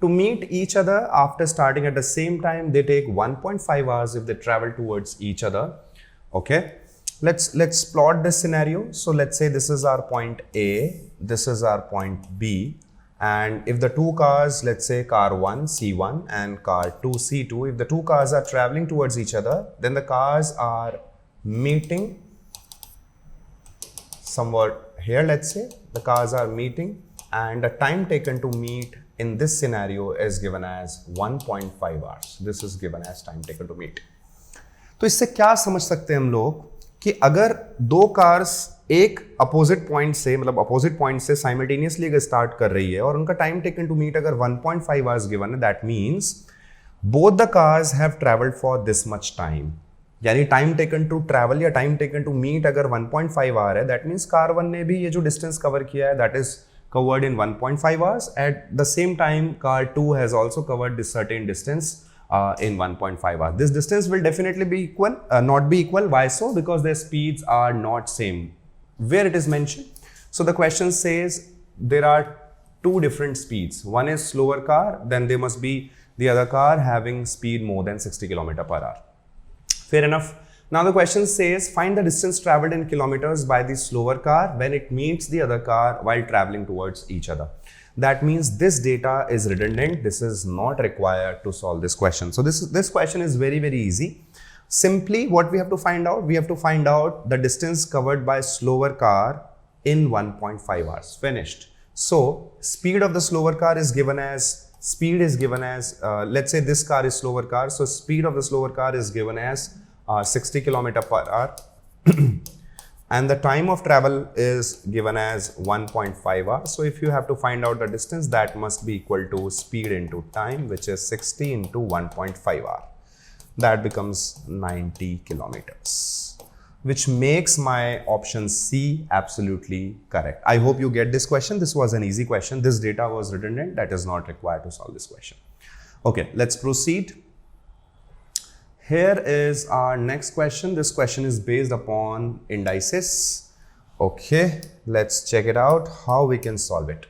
To meet each other after starting at the same time, they take 1.5 hours if they travel towards each other. Okay, let's plot this scenario. So let's say this is our point A, this is our point B. And if the two cars, let's say car 1 C1 and car 2 C2, if the two cars are traveling towards each other, then the cars are meeting somewhat here, let's say the cars are meeting, and the time taken to meet in this scenario is given as 1.5 hours. This is given as time taken to meet. तो इससे क्या समझ सकते हैं हम लोग कि अगर दो कार्स एक अपोजिट पॉइंट से, मतलब अपोजिट पॉइंट से साइमल्टेनियसली अगर स्टार्ट कर रही है और उनका टाइम टेकन टू मीट अगर 1.5 आवर्स गिवन है, that means both the cars have travelled for this much time. यानी टाइम टेकन टू ट्रैवल या टाइम टेकन टू मीट अगर 1.5 आवर है, दैट मींस कार 1 ने भी ये जो डिस्टेंस कवर किया है that is covered in 1.5 hours. At the same time car 2 has also covered this certain distance in 1.5 hours. This distance will definitely be equal, not be equal. Why so? Because their speeds are not same. Where it is mentioned. So the question says there are two different speeds. One is slower car, then there must be the other car having speed more than 60 km per hour. Fair enough. Now the question says find the distance traveled in kilometers by the slower car when it meets the other car while traveling towards each other. That means this data is redundant. This is not required to solve this question. So this question is very, very easy. Simply what we have to find out, we have to find out the distance covered by slower car in 1.5 hours. Finished. So speed of the slower car is given as, let's say this car is slower car. So speed of the slower car is given as 60 km per hour. And the time of travel is given as 1.5 hours. So if you have to find out the distance, that must be equal to speed into time, which is 60 into 1.5 hour. That becomes 90 kilometers, which makes my option C absolutely correct. I hope you get this question. This was an easy question. This data was redundant. That is not required to solve this question. Okay, let's proceed. Here is our next question. This question is based upon indices. Okay, let's check it out how we can solve it.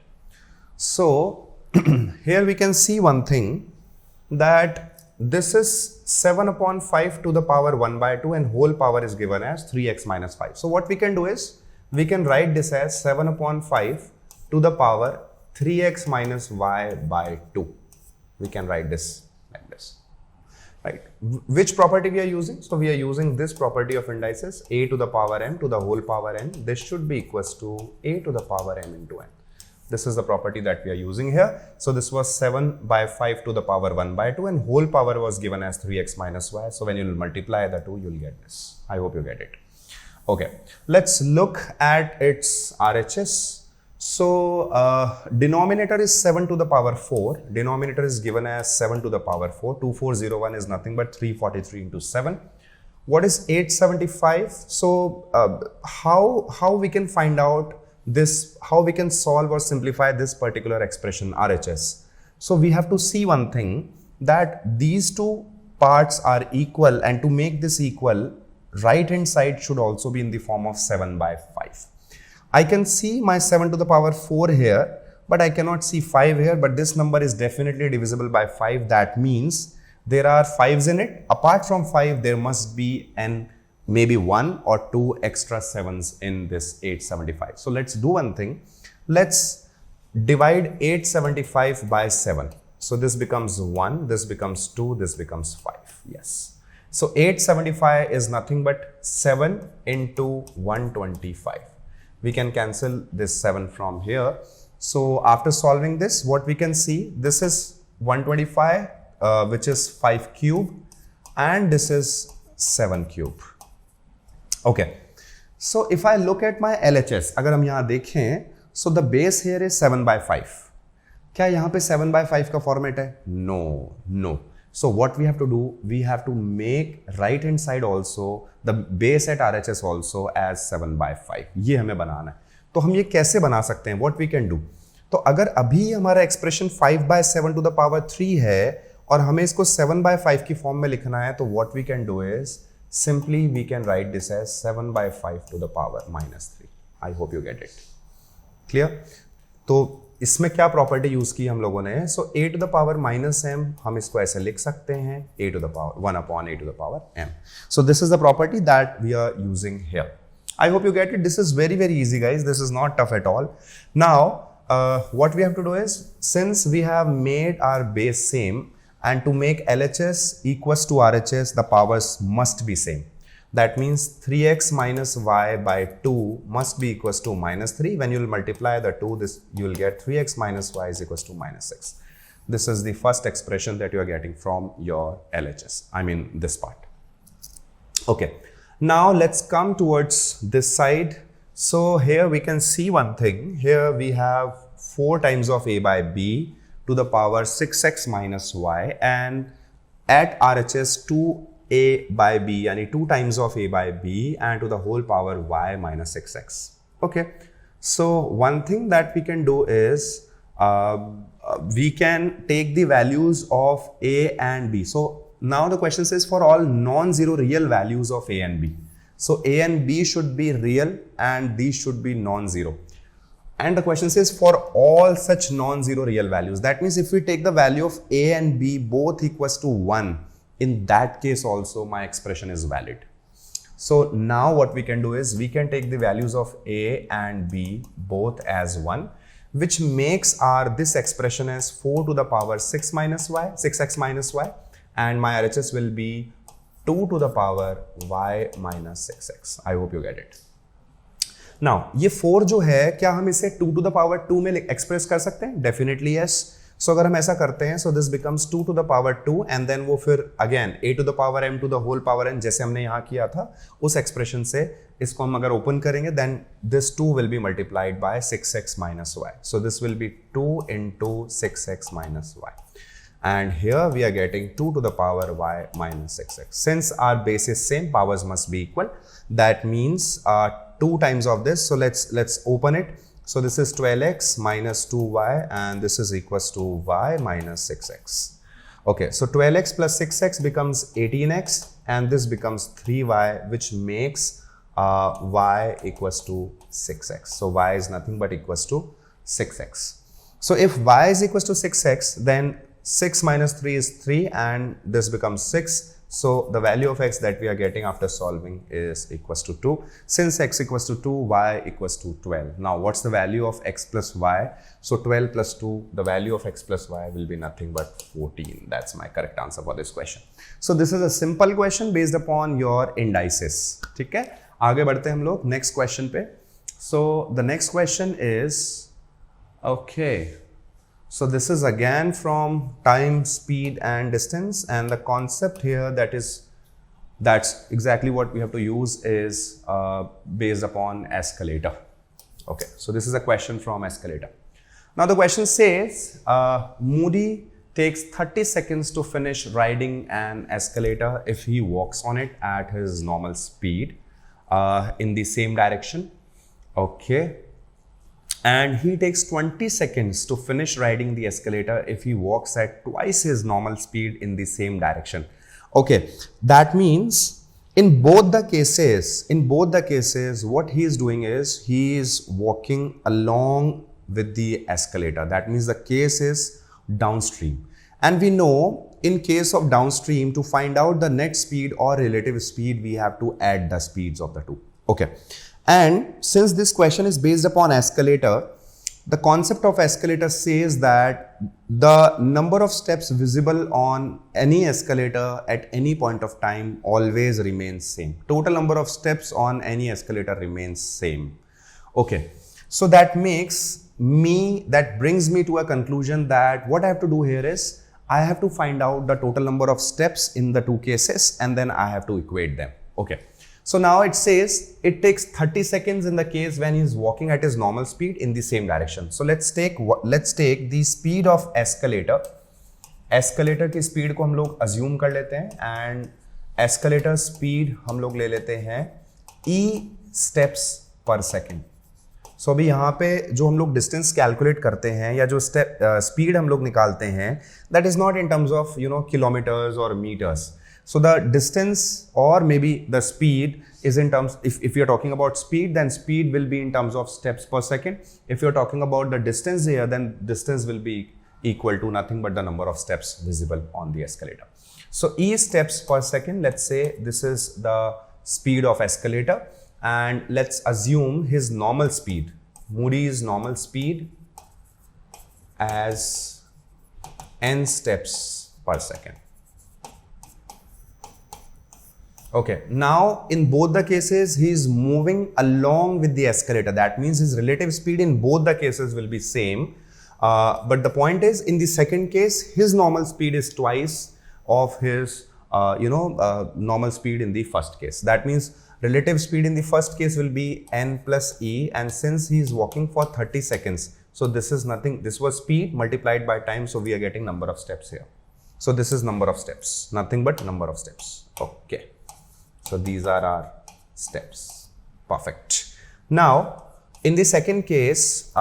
So here we can see one thing, that this is 7 upon 5 to the power 1 by 2 and whole power is given as 3x minus 5. So what we can do is we can write this as 7 upon 5 to the power 3x minus y by 2. We can write this like this. Right. Which property we are using? So we are using this property of indices, a to the power m to the whole power n. This should be equals to a to the power m into n. This is the property that we are using here. So this was 7 by 5 to the power 1 by 2 and whole power was given as 3x minus y. So when you will multiply the two, you'll get this. I hope you get it. Okay, let's look at its RHS. So denominator is 7 to the power 4. Denominator is given as 7 to the power 4. 2401 is nothing but 343 into 7. What is 875? So how we can find out this, how we can solve or simplify this particular expression RHS? So we have to see one thing, that these two parts are equal, and to make this equal, right hand side should also be in the form of 7 by 5. I can see my 7 to the power 4 here, but I cannot see 5 here, but this number is definitely divisible by 5. That means there are 5s in it. Apart from 5, there must be maybe 1 or 2 extra 7s in this 875. So let's do one thing. Let's divide 875 by 7. So this becomes 1, this becomes 2, this becomes 5. Yes. So 875 is nothing but 7 into 125. We can cancel this 7 from here. So after solving this, what we can see, this is 125, which is 5 cube, and this is 7 cube. Okay. So if I look at my LHS, अगर हम यहाँ देखें, so the base here is 7 by 5. क्या यहाँ पे 7 by 5 का format है? No, no. So what we have to do, we have to make right hand side also, the base at RHS also as 7 by 5. ये हमें बनाना है. तो हम ये कैसे बना सकते हैं? What we can do? तो अगर अभी हमारा expression 5 by 7 to the power 3 है और हमें इसको 7 by 5 की फॉर्म में लिखना है, तो what we can do is simply we can write this as 7 by 5 to the power minus 3. I hope you get it. Clear? तो इसमें क्या प्रॉपर्टी यूज की हम लोगों ने? So a to the power minus m, हम इसको ऐसे लिख सकते हैं a to the power 1 upon a to the power m. So this is the property that we are using here. I hope you get it. This is very, very easy, guys. This is not tough at all. Now, what we have to do is, since we have made our base same, and to make LHS equals to RHS, the powers must be same. That means 3x minus y by 2 must be equals to minus 3. When you will multiply the 2, you will get 3x minus y is equals to minus 6. This is the first expression that you are getting from your LHS. I mean this part. Okay. Now let's come towards this side. So here we can see one thing. Here we have 4 times of a by b to the power 6x minus y, and at RHS 2a by b, yani 2 times of a by b, and to the whole power y minus 6x. Okay. So one thing that we can do is we can take the values of a and b. So now the question says for all non-zero real values of a and b. So a and b should be real and these should be non-zero. And the question says for all such non-zero real values. That means if we take the value of a and b both equals to 1, in that case also my expression is valid. So now what we can do is we can take the values of a and b both as 1, which makes our this expression as 4 to the power 6 minus y, 6x minus y, and my RHS will be 2 to the power y minus 6x. I hope you get it. Now ये 4 जो है, क्या हम इसे 2 to the power 2 में express कर सकते हैं? Definitely yes. So अगर हम ऐसा करते हैं, so this becomes 2 to the power 2, and then वो फिर again a to the power m to the whole power n, जैसे हमने यहाँ किया था उस एक्सप्रेशन से इसको हम अगर ओपन करेंगे, then this 2 will be multiplied by 6x minus y. So this will be 2 into 6x minus y. And here we are getting 2 to the power y minus 6x. Since our base is same, powers must be equal. That means 2 times of this. So let's open it. So this is 12x minus 2y, and this is equals to y minus 6x. Okay, so 12x plus 6x becomes 18x, and this becomes 3y, which makes y equals to 6x. So y is nothing but equals to 6x. So if y is equals to 6x, then 6 minus 3 is 3, and this becomes 6. So the value of x that we are getting after solving is equals to 2. Since x equals to 2, y equals to 12. Now what's the value of x plus y? So 12 plus 2, the value of x plus y will be nothing but 14. That's my correct answer for this question. So this is a simple question based upon your indices. ठीक है? आगे बढ़ते हैं हम लोग next question पे. So the next question is, okay. So this is again from time, speed and distance, and the concept here that's exactly what we have to use is based upon escalator. Okay, so this is a question from escalator. Now the question says, Moody takes 30 seconds to finish riding an escalator if he walks on it at his normal speed in the same direction. Okay. And he takes 20 seconds to finish riding the escalator if he walks at twice his normal speed in the same direction. Okay, that means in both the cases, what he is doing is he is walking along with the escalator. That means the case is downstream. And we know in case of downstream, to find out the net speed or relative speed, we have to add the speeds of the two. Okay. And since this question is based upon escalator, the concept of escalator says that the number of steps visible on any escalator at any point of time always remains same. Total number of steps on any escalator remains same. Okay. So that brings me to a conclusion that what I have to do here is I have to find out the total number of steps in the two cases and then I have to equate them. Okay. So now it says it takes 30 seconds in the case when he is walking at his normal speed in the same direction. So let's take the speed of escalator. Escalator की speed को हम लोग assume कर लेते हैं and escalator speed हम लोग ले लेते हैं e steps per second. So अभी यहाँ पे जो हम लोग distance calculate करते हैं या जो speed हम लोग निकालते हैं, that is not in terms of kilometers or meters. So the distance or maybe the speed is in terms, if you're talking about speed, then speed will be in terms of steps per second. If you're talking about the distance here, then distance will be equal to nothing but the number of steps visible on the escalator. So E steps per second, let's say this is the speed of escalator and let's assume his normal speed, Moody's normal speed as n steps per second. Okay, now in both the cases, he is moving along with the escalator. That means his relative speed in both the cases will be same. But the point is, in the second case, his normal speed is twice of his, normal speed in the first case. That means relative speed in the first case will be n plus e. And since he is walking for 30 seconds, so this is nothing. This was speed multiplied by time. So we are getting number of steps here. So this is number of steps, nothing but number of steps. Okay. So these are our steps. Perfect. Now, in the second case,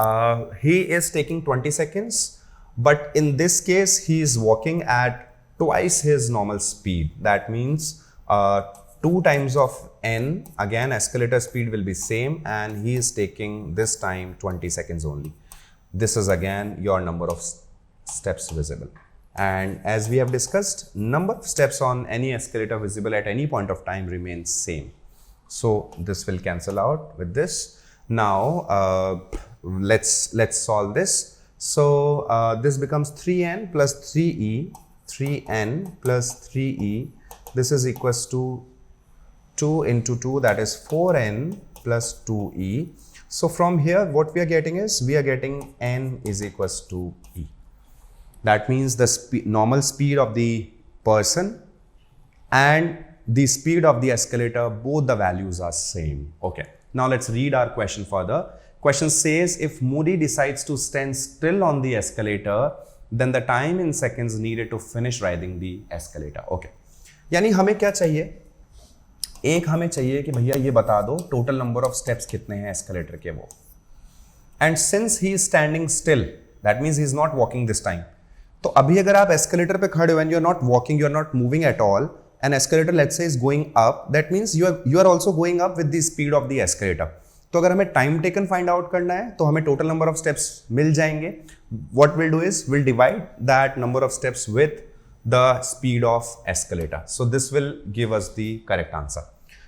he is taking 20 seconds, but in this case, he is walking at twice his normal speed. That means 2 times of n, again escalator speed will be same and he is taking this time 20 seconds only. This is again your number of steps visible. And as we have discussed, number of steps on any escalator visible at any point of time remains same. So this will cancel out with this. Now let's solve this. So this becomes 3n plus 3e, 3n plus 3e. This is equals to 2 into 2, that is 4n plus 2e. So from here, what we are getting is, we are getting n is equals to e. That means the normal speed of the person and the speed of the escalator, both the values are same. Okay. Now let's read our question further. Question says, if Moody decides to stand still on the escalator, then the time in seconds needed to finish riding the escalator. Okay. यानी हमें क्या चाहिए? एक हमें चाहिए कि भैया ये बता दो total number of steps कितने हैं escalator के वो. And since he is standing still, that means he is not walking this time. तो अभी अगर आप escalator पे खड़े हो and you are not walking, you are not moving at all, and escalator let's say is going up, that means you are also going up with the speed of the escalator. तो अगर हमें time taken find out करना है तो हमें total number of steps मिल जाएंगे. What we'll do is we'll divide that number of steps with the speed of escalator. So this will give us the correct answer.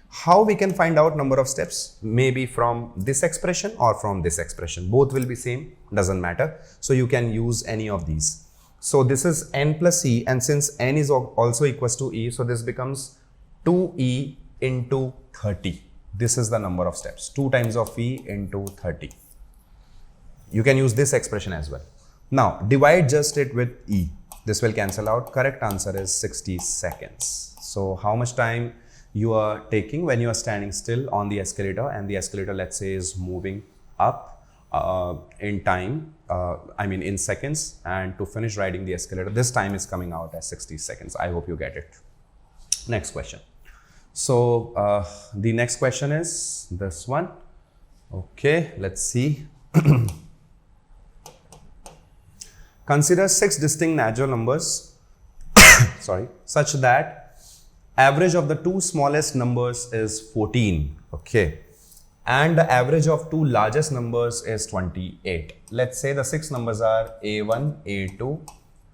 How we can find out number of steps? Maybe from this expression or from this expression. Both will be same, doesn't matter. So you can use any of these. So this is n plus e, and since n is also equals to e, so this becomes 2e into 30. This is the number of steps. 2 times of e into 30. You can use this expression as well. Now divide just it with e. This will cancel out. Correct answer is 60 seconds. So how much time you are taking when you are standing still on the escalator and the escalator, let's say, is moving up in time, I mean in seconds, and to finish riding the escalator, this time is coming out as 60 seconds. I hope you get it. Next question. So the next question is this one. Okay, let's see. Consider 6 distinct natural numbers sorry, such that average of the 2 smallest numbers is 14. Okay, and the average of 2 largest numbers is 28. Let's say the 6 numbers are A1, A2,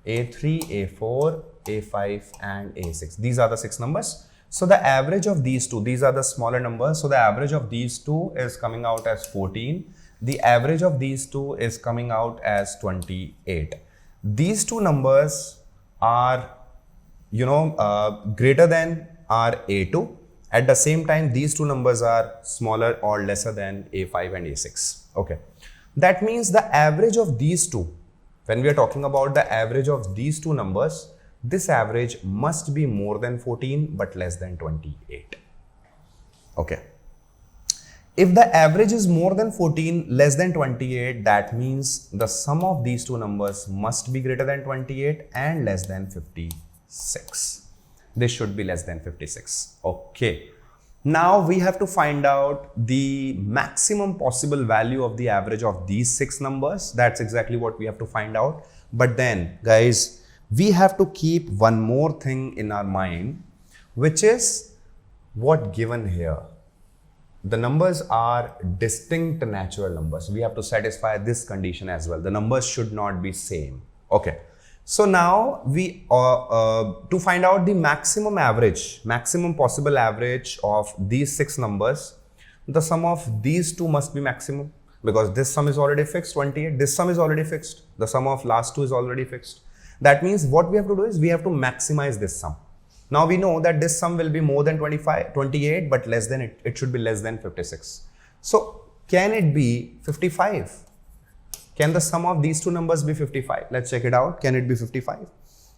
A3, A4, A5 and A6. These are the 6 numbers. So the average of these two, these are the smaller numbers. So the average of these two is coming out as 14. The average of these two is coming out as 28. These two numbers are, greater than our A2. At the same time, these two numbers are smaller or lesser than A5 and A6. Okay. That means the average of these two, when we are talking about the average of these two numbers, this average must be more than 14 but less than 28. Okay. If the average is more than 14, less than 28, that means the sum of these two numbers must be greater than 28 and less than 56. This should be less than 56. Okay. Now we have to find out the maximum possible value of the average of these 6 numbers. That's exactly what we have to find out. But then, guys, we have to keep one more thing in our mind, which is what given here. The numbers are distinct natural numbers. We have to satisfy this condition as well. The numbers should not be same. Okay. So now we to find out the maximum possible average of these 6 numbers, the sum of these two must be maximum, because this sum is already fixed, 28. This sum is already fixed. The sum of last two is already fixed. That means what we have to do is we have to maximize this sum. Now we know that this sum will be more than 28, but less than it should be less than 56. So can it be 55? Can the sum of these two numbers be 55? Let's check it out. Can it be 55?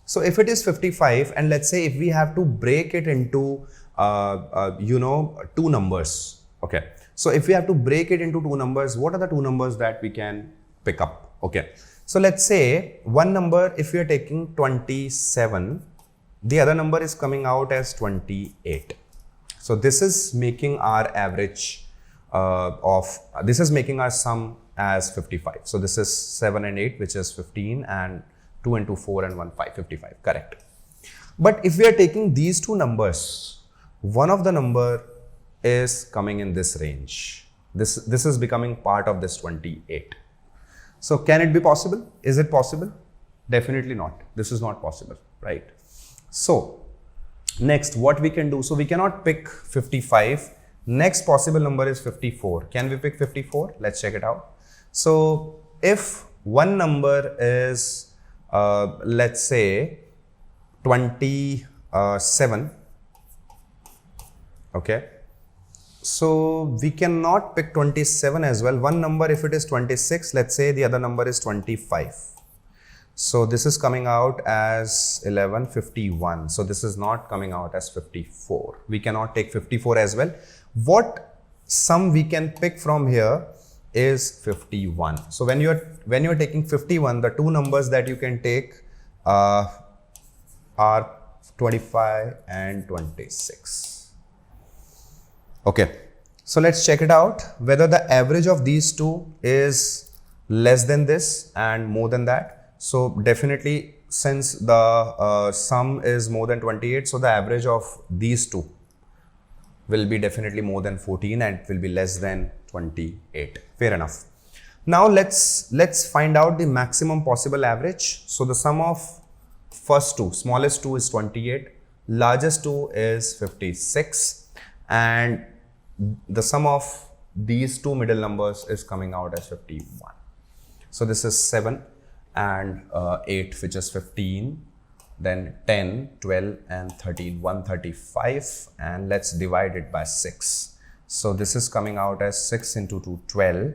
So if it is 55, and let's say if we have to break it into, two numbers. Okay. So if we have to break it into 2 numbers, what are the 2 numbers that we can pick up? Okay. So let's say one number, if we are taking 27, the other number is coming out as 28. So this is making our average this is making our sum as 55. So this is 7 and 8, which is 15, and 2 and 2, 4 and 1, 5, 55, correct. But if we are taking these 2 numbers, one of the number is coming in this range. This is becoming part of this 28. So can it be possible? Is it possible? Definitely not. This is not possible, right? So next, what we can do, so we cannot pick 55. Next possible number is 54. Can we pick 54? Let's check it out. So if one number is, let's say 27, okay. So we cannot pick 27 as well. One number, if it is 26, let's say the other number is 25. So this is coming out as 11, 51. So this is not coming out as 54. We cannot take 54 as well. What sum we can pick from here is 51. So when you're taking 51, the 2 numbers that you can take are 25 and 26. Okay, so let's check it out whether the average of these two is less than this and more than that. So definitely, since the sum is more than 28, so the average of these two will be definitely more than 14 and it will be less than 28. Fair enough. Now let's find out the maximum possible average. So the sum of first two, smallest 2 is 28, largest 2 is 56, and the sum of these 2 middle numbers is coming out as 51. So this is 7 and 8, which is 15, then 10, 12 and 13, 135, and let's divide it by 6. So this is coming out as 6 into 2, 12,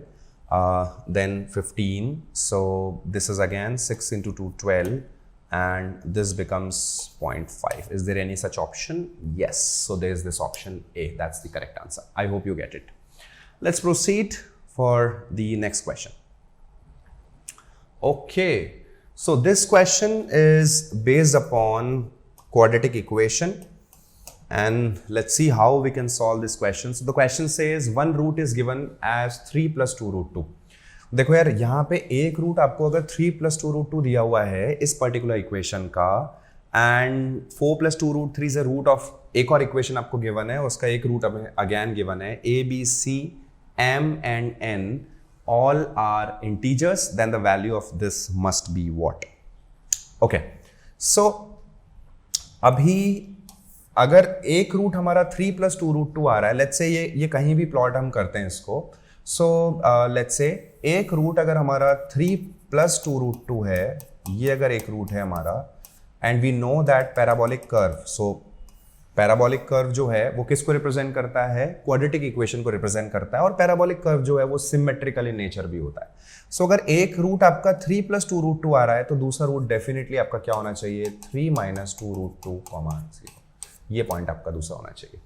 then 15. So this is again 6 into 2, 12, and this becomes 0.5. Is there any such option? Yes. So there is this option A. That's the correct answer. I hope you get it. Let's proceed for the next question. Okay, so this question is based upon quadratic equation, and let's see how we can solve this question. So the question says one root is given as 3 plus 2 root 2. देखो यार, यहाँ पे एक root आपको अगर 3 plus 2 root 2 दिया हुआ है इस पर्टिकुलर इक्वेशन का, and 4 plus 2 root 3 is a root of एक और इक्वेशन आपको गिवन है, उसका एक रूट अगेन गिवन है, a b c m and n all are integers, then the value of this must be what? Okay, so अभी अगर एक रूट हमारा 3 plus 2 root 2 आ रहा है, लेट्स से ये कहीं भी प्लॉट हम करते हैं इसको, सो लेट्स से एक रूट अगर हमारा 3 plus 2 root 2 है, ये अगर एक रूट है हमारा, and we know that parabolic curve, so parabolic curve जो है वो किसको रिप्रेजेंट करता है? क्वाड्रेटिक इक्वेशन को रिप्रेजेंट करता है, और पैराबोलिक कर्व जो है वो सिमेट्रिकल इन नेचर भी होता है. सो अगर एक रूट आपका 3 plus 2 root 2 आ रहा है, तो दूसरा रूट डेफिनेटली आपका क्या होना चाहिए? 3 minus 2 root 2, 0. ये पॉइंट आपका दूसरा होना चाहिए.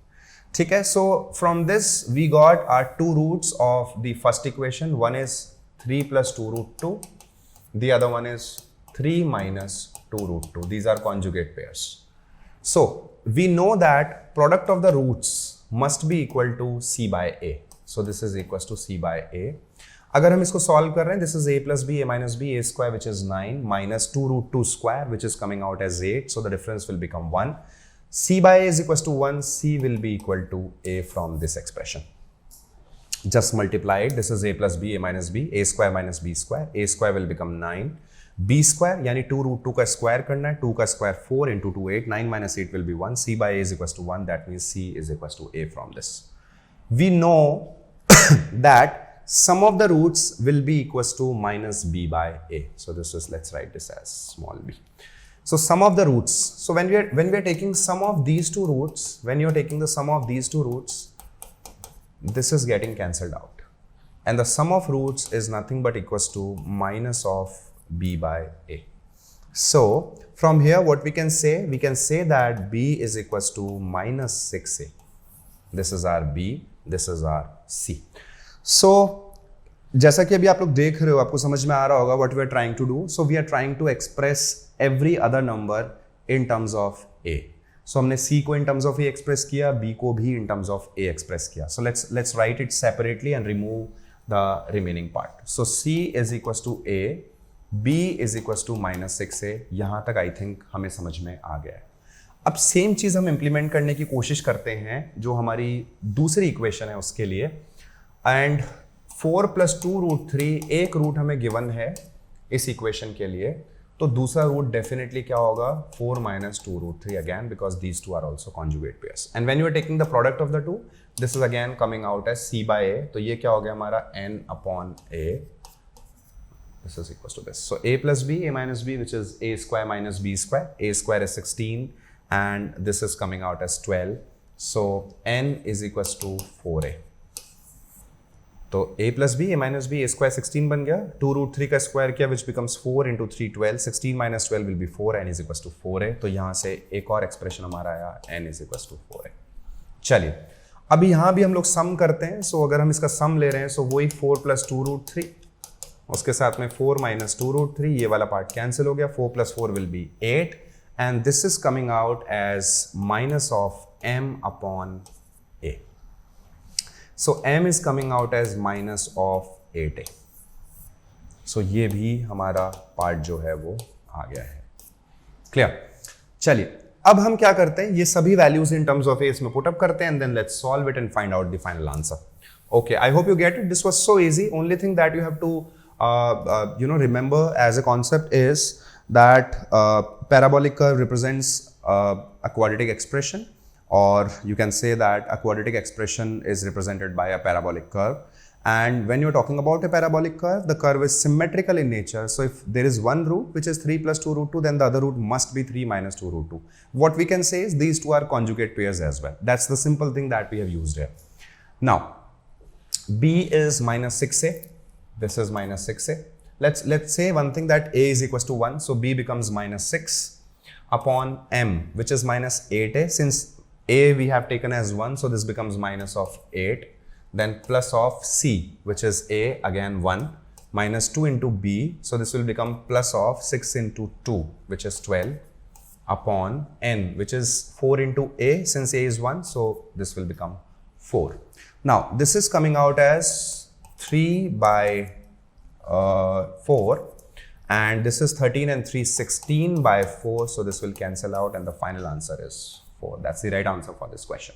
ठीक है, so from this we got our two roots of the first equation. One is 3 plus 2 root 2, the other one is 3 minus 2 root 2. These are conjugate pairs. So we know that product of the roots must be equal to c by a. So this is equals to c by a. अगर हम इसको solve कर रहे हैं, this is a plus b, a minus b, a square which is 9 minus 2 root 2 square which is coming out as 8. So the difference will become 1. C by a is equals to 1. C will be equal to a from this expression. Just multiply it. This is a plus b, a minus b, a square minus b square. A square will become 9. B square यानी 2 root 2 का square करना है. 2 का square 4 into 2 8. 9 minus 8 will be 1. C by a is equals to 1. That means C is equals to a from this. We know that sum of the roots will be equals to minus b by a. So this is, let's write this as small b. So sum of the roots. So when we are taking sum of these two roots, when you are taking the sum of these two roots, this is getting cancelled out, and the sum of roots is nothing but equals to minus of b by a. So from here what we can say that b is equals to minus 6a. This is our b, this is our c. So जैसा कि अभी आप लोग देख रहे हो, आपको समझ में आ रहा होगा what we are trying to do. So we are trying to express every other number in terms of a. So हमने c को in terms of a express किया, b को भी in terms of a express किया. So let's write it separately and remove the remaining part. So c is equals to a, b is equals to minus 6a. यहाँ तक I think हमें समझ में आ गया है. अब सेम चीज़ हम इम्प्लीमेंट करने की कोशिश करते हैं जो हमारी दूसरी इक्वेशन है उसके लिए. एंड 4 plus 2 root 3, एक रूट हमें गिवन है इस इक्वेशन के लिए, तो दूसरा रूट डेफिनेटली क्या होगा? 4 minus 2 root 3 again, because these two are also conjugate pairs. And when you are taking the product of the two, this is again coming out as c by a. तो ये क्या हो गया हमारा? n upon a. This is equals to this. So a plus b, a minus b, which is a square minus b square. A square is 16 and this is coming out as 12. So n is equals to 4a. तो a plus b, a minus b, a square 16 बन गया. 2 root 3 का square किया which becomes 4 into 3 12. 16 minus 12 will be 4. n is equals to 4a. तो यहाँ से एक और एक्सप्रेशन हमारा आया, n is equals to 4a. चलिए, अभी यहाँ भी हम लोग सम करते हैं. सो अगर हम इसका सम ले रहे हैं, सो वही 4 plus 2 root 3, उसके साथ में 4 minus 2 root 3, ये वाला पार्ट कैंसिल हो गया. 4 plus 4 will be 8 and this is coming out as minus of m upon a. So m is coming out as minus of 8a. So ये भी हमारा पार्ट जो है वो आ गया है. क्लियर? चलिए, अब हम क्या करते हैं, ये सभी values in terms of a इसमें पुट अप करते हैं and then let's solve it and find out the final answer. Okay, I hope you get it. This was so easy. Only thing that you have to remember as a concept is that parabolic curve represents a quadratic expression, or you can say that a quadratic expression is represented by a parabolic curve. And when you're talking about a parabolic curve, the curve is symmetrical in nature. So if there is one root which is 3 plus 2 root 2, then the other root must be 3 minus 2 root 2. What we can say is these two are conjugate pairs as well. That's the simple thing that we have used here. Now, b is minus 6a. This is minus 6a. Let's say one thing, that a is equals to 1. So b becomes minus 6 upon m, which is minus 8a. Since a we have taken as 1, so this becomes minus of 8. then plus of C, which is A, again 1, minus 2 into B, so this will become plus of 6 into 2, which is 12, upon N, which is 4 into A, since A is 1, so this will become 4. Now, this is coming out as 3 by 4, and this is 13 and 3, 16 by 4, so this will cancel out and the final answer is 4. That's the right answer for this question.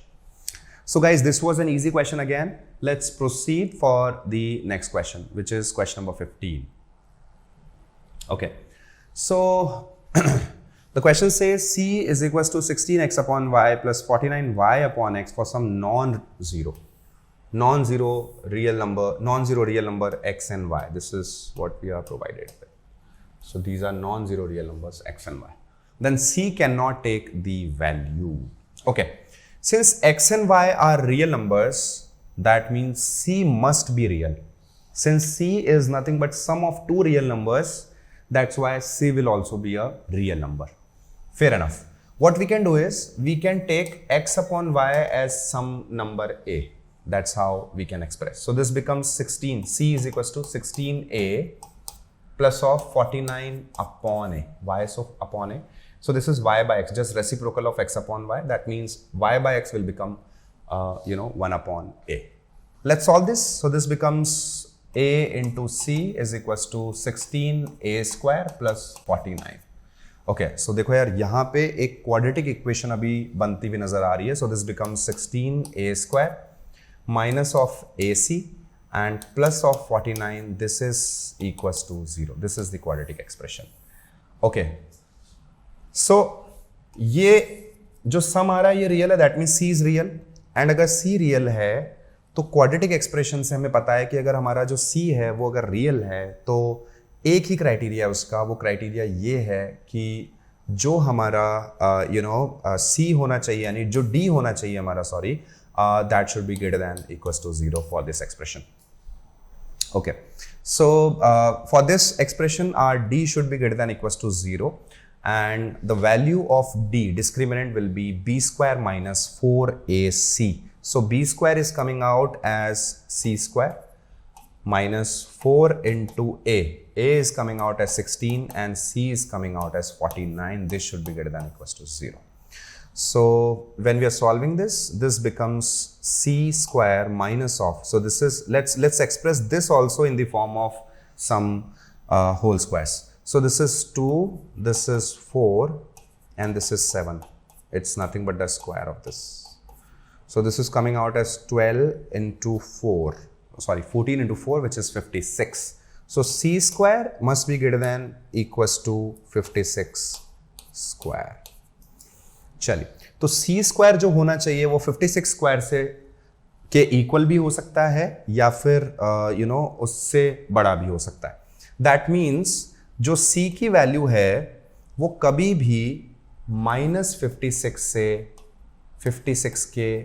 So guys, this was an easy question again. Let's proceed for the next question, which is question number 15. Okay, so the question says C is equals to 16x upon y plus 49y upon x for some non-zero real number x and y. This is what we are provided with. So these are non-zero real numbers x and y. Then C cannot take the value. Okay, since x and y are real numbers, that means C must be real. Since C is nothing but sum of two real numbers, that's why C will also be a real number. Fair enough. What we can do is, we can take x upon y as some number A. That's how we can express. So this becomes 16. C is equals to 16a plus of 49 upon a. Y is upon a. So this is y by x, just reciprocal of x upon y. That means y by x will become, 1 upon a. Let's solve this. So this becomes a into c is equals to 16a square plus 49. Okay, so देखो यार, यहाँ पे एक quadratic equation अभी बनती हुई नजर आ रही है. So this becomes 16a square minus of ac and plus of 49. This is equals to 0. This is the quadratic expression. Okay. So ये जो सम आ रहा है ये रियल है, that mean C is real. And अगर C रियल है तो quadratic expression से हमें पता है कि अगर हमारा जो C है वो अगर रियल है तो एक ही क्राइटेरिया है उसका. वो क्राइटेरिया ये है कि जो हमारा C होना चाहिए, यानी जो D होना चाहिए हमारा, sorry, that should be greater than equals to 0 for this expression. Okay, so for this expression our D should be greater than equals to 0, and the value of D discriminant will be b square minus 4ac. So b square is coming out as c square minus 4 into a is coming out as 16 and c is coming out as 49. This should be greater than equals to 0. So when we are solving this, this becomes c square minus of, so this is, let's express this also in the form of some whole squares. So this is 2, this is 4, and this is 7. It's nothing but the square of this. So this is coming out as 12 into 4, sorry, 14 into 4, which is 56. So c square must be greater than equals to 56 square. चलिए, तो c square जो होना चाहिए वो 56 square से के equal भी हो सकता है या फिर उससे बड़ा भी हो सकता है. दैट मीन्स जो c की वैल्यू है वो कभी भी -56 से 56 के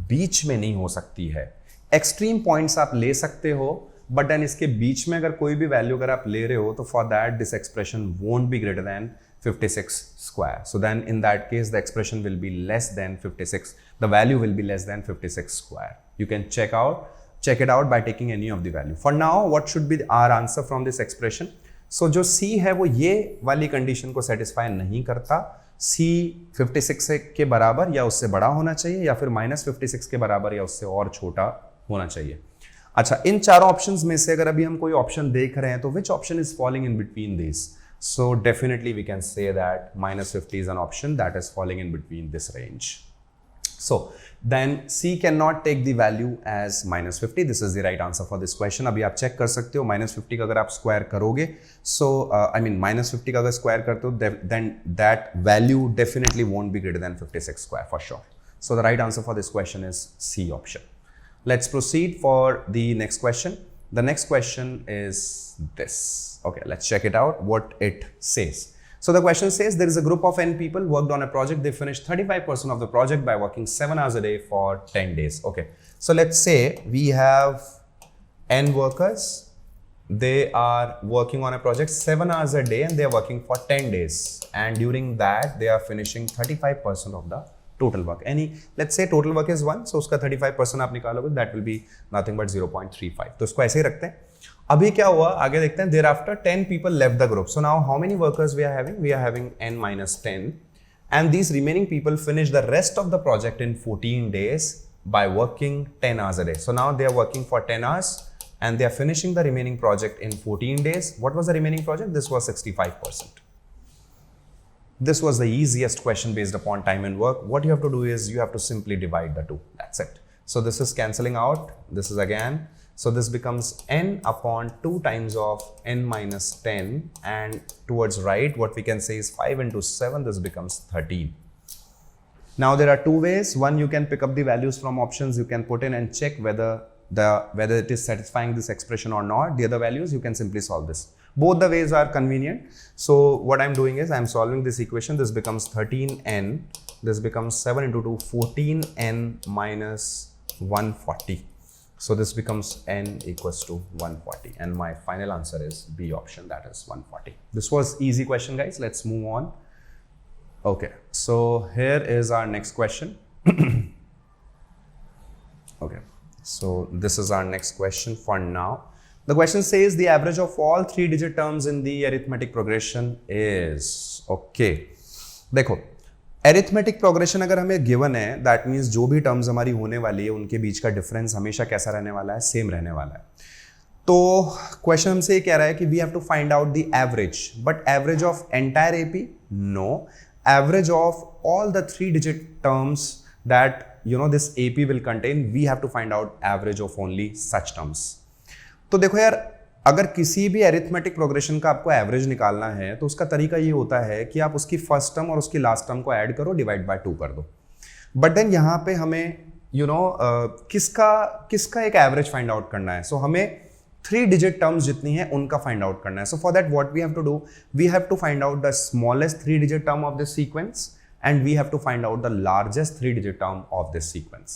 बीच में नहीं हो सकती है. एक्सट्रीम पॉइंट्स आप ले सकते हो, बट देन इसके बीच में अगर कोई भी वैल्यू अगर आप ले रहे हो तो for that this expression won't be greater then 56 square. So then in that case the expression will be less than 56. The value will be less than 56 square. You can check it out by taking any of the value. For now, what should be our answer from this expression? So जो C है वो ये वाली condition को satisfy नहीं करता. C 56 के बराबर या उससे बड़ा होना चाहिए या फिर -56 के बराबर या उससे और छोटा होना चाहिए. अच्छा, इन चारों ऑप्शंस में से अगर अभी हम कोई ऑप्शन देख रहे हैं तो which option is falling in between these? So definitely we can say that -50 is an option that is falling in between this range. So then C cannot take the value as -50. This is the right answer for this question. अभी आप check कर सकते हो, -50 का अगर आप square करोगे, so -50 का अगर स्क्वायर करते हो, then that value definitely won't be greater than 56 square for sure. So the right answer for this question is C option. Let's proceed for the next question. The next question is this. Okay, let's check it out, what it says. So the question says there is a group of n people worked on a project. They finished 35% of the project by working 7 hours a day for 10 days. Okay, so let's say we have n workers. They are working on a project 7 hours a day and they are working for 10 days. And during that, they are finishing 35% of the total work. Any, let's say total work is 1, so उसका 35% आप निकालोगे, that will be nothing but 0.35. तो इसको ऐसे ही रखते हैं. अभी क्या हुआ, आगे देखते हैं. Thereafter 10 people left the group. So now how many workers we are having? We are having n minus 10, and these remaining people finish the rest of the project in 14 days by working 10 hours a day. So now they are working for 10 hours and they are finishing the remaining project in 14 days. What was the remaining project? This was 65%. This was the easiest question based upon time and work. What you have to do is you have to simply divide the two. That's it. So this is cancelling out. This is again. So this becomes n upon 2 times of n minus 10, and towards right, what we can say is 5 into 7, this becomes 13. Now there are two ways. One, you can pick up the values from options. You can put in and check whether it is satisfying this expression or not. The other values, you can simply solve this. Both the ways are convenient. So what I'm doing is I'm solving this equation. This becomes 13n. This becomes 7 into 2, 14n minus 140. So this becomes n equals to 140. And my final answer is B option, that is 140. This was easy question, guys. Let's move on. Okay, so here is our next question. Okay, so this is our next question for now. The question says the average of all 3-digit terms in the arithmetic progression is, okay, देखो arithmetic progression अगर हमें given है, that means जो भी terms हमारी होने वाली है उनके बीच का difference हमेशा कैसा रहने वाला है, same रहने वाला है. तो question हमसे ये कह रहा है कि we have to find out the average, but average of entire AP? No. Average of all the 3-digit terms that this AP will contain, we have to find out average of only such terms. तो देखो यार, अगर किसी भी arithmetic progression का आपको average निकालना है तो उसका तरीका ये होता है कि आप उसकी फर्स्ट टर्म और उसकी लास्ट टर्म को ऐड करो, डिवाइड बाय 2 कर दो. बट देन यहाँ पे हमें किसका एक एवरेज फाइंड आउट करना है. सो हमें 3-digit टर्म्स जितनी है उनका फाइंड आउट करना है. So for that what we have to do, we have to find out the smallest 3-digit term of this sequence and we have to find out the largest 3-digit term of this sequence.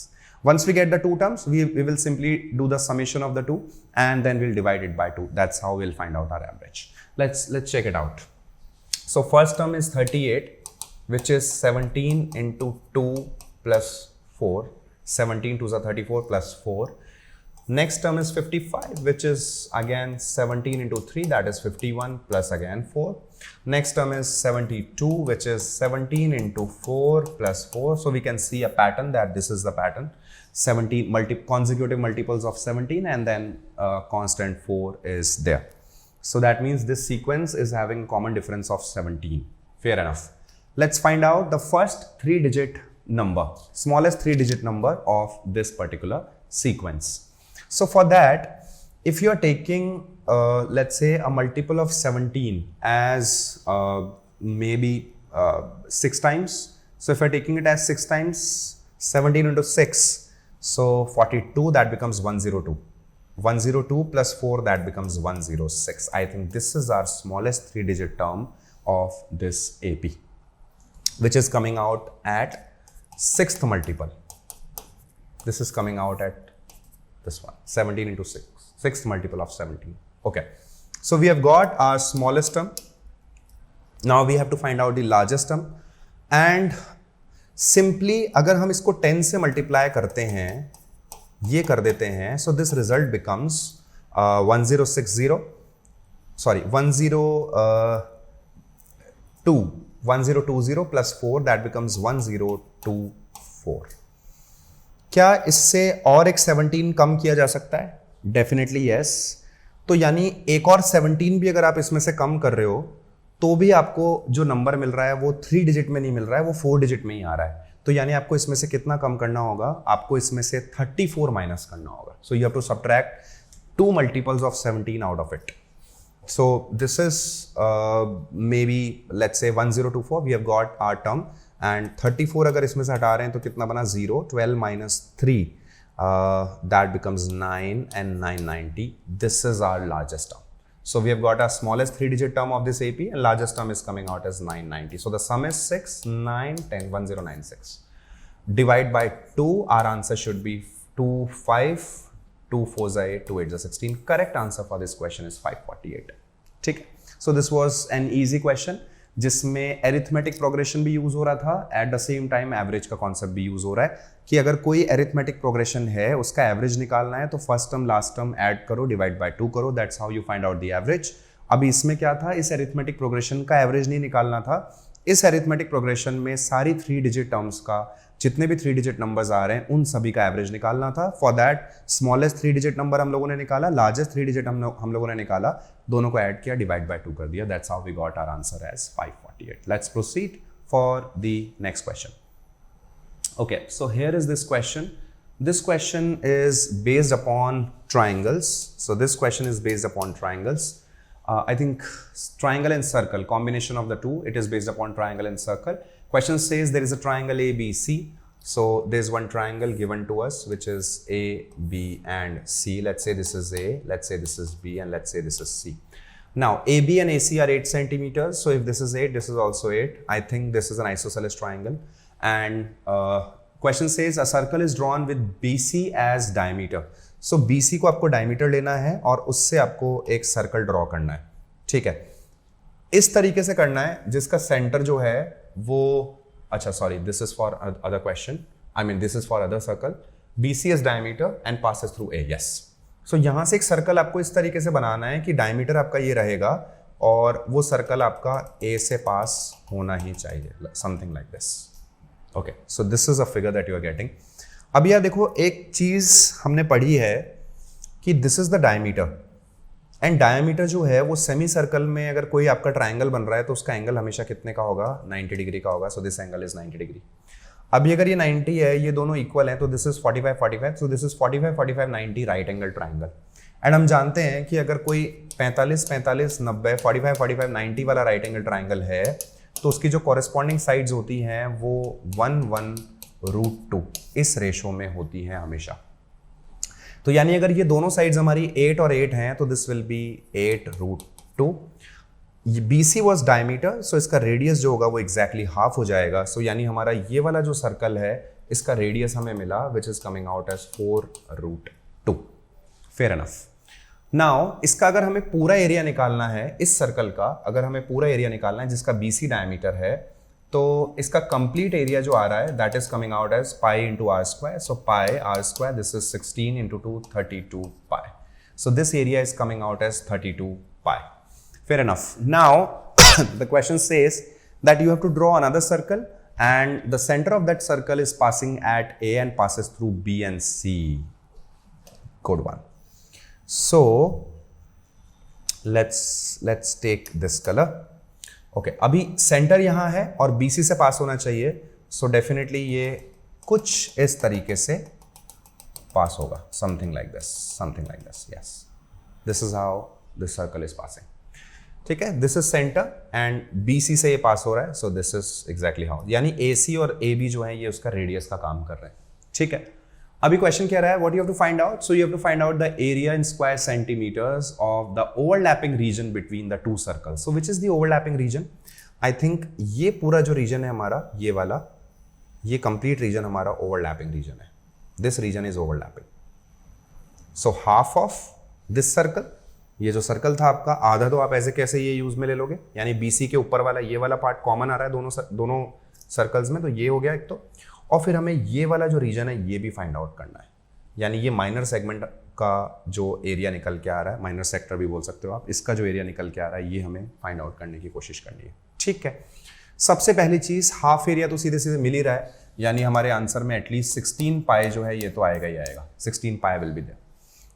Once we get the two terms, we will simply do the summation of the two and then we'll divide it by 2. That's how we'll find out our average. Let's check it out. So first term is 38, which is 17 into 2 plus 4. 17 2s are 34 plus 4. Next term is 55, which is again 17 into 3, that is 51 plus again 4. Next term is 72, which is 17 into 4 plus 4. So we can see a pattern that this is the pattern. 17 consecutive multiples of 17 and then constant 4 is there. So that means this sequence is having common difference of 17. Fair enough. Let's find out the first 3-digit number, smallest 3-digit number of this particular sequence. So for that, if you are taking let's say a multiple of 17 as maybe 6 times. So if you're taking it as 6 times, 17 into 6, so 42, that becomes 102. 102 plus 4, that becomes 106. I think this is our smallest 3-digit term of this AP, which is coming out at 6th multiple. This is coming out at this one, 17 into 6, 6th multiple of 17. Okay, so we have got our smallest term. Now we have to find out the largest term, and simply अगर हम इसको 10 से multiply करते हैं, ये कर देते हैं, so this result becomes 1020 plus 4, that becomes 1024. क्या इससे और एक 17 कम किया जा सकता है? Definitely yes. तो यानी एक और 17 भी अगर आप इसमें से कम कर रहे हो तो भी आपको जो नंबर मिल रहा है वो 3-digit में नहीं मिल रहा है, वो 4-digit में ही आ रहा है. तो यानी आपको इसमें से कितना कम करना होगा? आपको इसमें से 34 माइनस करना होगा. So you have to subtract 2 multiples of 17 out of it. So this is maybe let's say 1024. We have got our term. And 34 अगर इसमें से हटा रहे हैं तो कितना बना? 0. 12 minus 3, that becomes 9, and 990. This is our largest term. So we have got our smallest 3-digit term of this AP, and largest term is coming out as 990. So the sum is 6, 9, 10, 1096. Divide by 2, our answer should be 2, 5, 2, 4 is 8, 2, 8 is 16. Correct answer for this question is 548. ठीक. So this was an easy question. जिसमें arithmetic progression भी use हो रहा था, at the same time average का concept भी use हो रहा है कि अगर कोई एरिथमेटिक प्रोग्रेशन है उसका एवरेज निकालना है तो first term last term add करो, डिवाइड बाय 2 करो, that's how you find out the average. अभी इसमें क्या था, इस एरिथमेटिक प्रोग्रेशन का एवरेज नहीं निकालना था, इस एरिथमेटिक प्रोग्रेशन में सारी 3 डिजिट टर्म्स का जितने भी 3 डिजिट नंबर्स आ रहे हैं उन सभी का एवरेज निकालना था। For that smallest 3 digit number हम लोगों ने निकाला, लार्जेस्ट 3 डिजिट हम लोगों ने निकाला, दोनों को ऐड किया, डिवाइड बाय 2 कर दिया, that's how we got our answer as 548। Let's proceed for the next question. Okay, so here is this question. This question is based upon triangles. So this question is based upon triangles. I think triangle and circle, combination of the two, it is based upon triangle and circle. Question says there is a triangle ABC. So there's one triangle given to us which is A, B and C. Let's say this is A, let's say this is B and let's say this is C. Now AB and AC are 8 centimeters. So if this is 8, this is also 8. I think this is an isosceles triangle. And question says a circle is drawn with BC as diameter. So BC को आपको diameter लेना है और उससे आपको एक circle draw करना है, ठीक है। इस तरीके से करना है जिसका सेंटर जो है वो, अच्छा sorry, this is for other question, I mean this is for other circle. BC is diameter and passes through A, yes. So यहां से एक सर्कल आपको इस तरीके से बनाना है कि डायमीटर आपका ये रहेगा और वो सर्कल आपका A से पास होना ही चाहिए, something like this. Okay, so this is a figure that you are getting. अब यार देखो, एक चीज हमने पढ़ी है कि this is the diameter, and diameter जो है वो सेमी सर्कल में अगर कोई आपका ट्रायंगल बन रहा है तो उसका एंगल हमेशा कितने का होगा, 90 डिग्री का होगा। So this angle is 90 degree. अभी अगर ये 90 है, ये दोनों इक्वल हैं, तो this is 45 45, so this is 45 45 90 right angle triangle. And हम जानते हैं कि अगर कोई 45 45 90 45 45 90 वाला राइट एंगल ट्रायंगल है तो उसकी जो कॉरेस्पॉन्डिंग साइड्स होती हैं वो 1 1√2 इस रेशो में होती हैं हमेशा। तो यानी अगर ये दोनों साइड्स हमारी 8 और 8 हैं तो this will be 8√2। BC was diameter, so इसका रेडियस जो होगा वो एग्जैक्टली हाफ हो जाएगा। सो यानी हमारा ये वाला जो सर्कल है इसका रेडियस हमें मिला which is coming out as 4√2। Fair enough. Now इसका अगर हमें पूरा एरिया निकालना है, इस सर्कल का अगर हमें पूरा एरिया निकालना है जिसका BC डायमीटर है, तो इसका कंप्लीट एरिया जो आ रहा है that is coming out as pi into r square. So pi r square, this is 16 into 2 32 pi. So this area is coming out as 32 pi. Fair enough. Now the question says that you have to draw another circle and the center of that circle is passing at A and passes through B and C. Good one. So let's take this color. Okay, अभी center यहाँ है और BC से पास होना चाहिए, so definitely ये कुछ इस तरीके से पास होगा, something like this. Yes, this is how this circle is passing. ठीक है, this is centre and BC से ये पास हो रहा है, so this is exactly how, यानी AC और AB जो है ये उसका रेडियस का काम कर रहे हैं। ठीक है, अभी क्वेश्चन क्या रहा है, what you have to find out, so you have to find out the area in square centimetres of the overlapping region between the two circles. So which is the overlapping region? I think ये पूरा जो region है हमारा, ये वाला, ये complete region हमारा overlapping region है। This region is overlapping. So half of this circle, ये जो सर्कल था आपका आधा, तो आप ऐसे कैसे ये यूज में ले लोगे, यानी BC के ऊपर वाला ये वाला पार्ट कॉमन आ रहा है दोनों सर्कल्स में, तो ये हो गया एक तो। और फिर हमें ये वाला जो रीजन है ये भी फाइंड आउट करना है, यानी ये माइनर सेगमेंट का जो एरिया निकल के आ रहा है, माइनर सेक्टर भी बोल सकते हो आप, इसका जो एरिया निकल के आ रहा है ये हमें फाइंड आउट करने की कोशिश करनी है। ठीक है, सबसे पहली चीज हाफ एरिया तो सीधे सीधे मिल ही रहा है, यानी हमारे आंसर में एटलीस्ट 16 पाई जो है ये तो आएगा ही आएगा, 16 पाई विल बी देयर।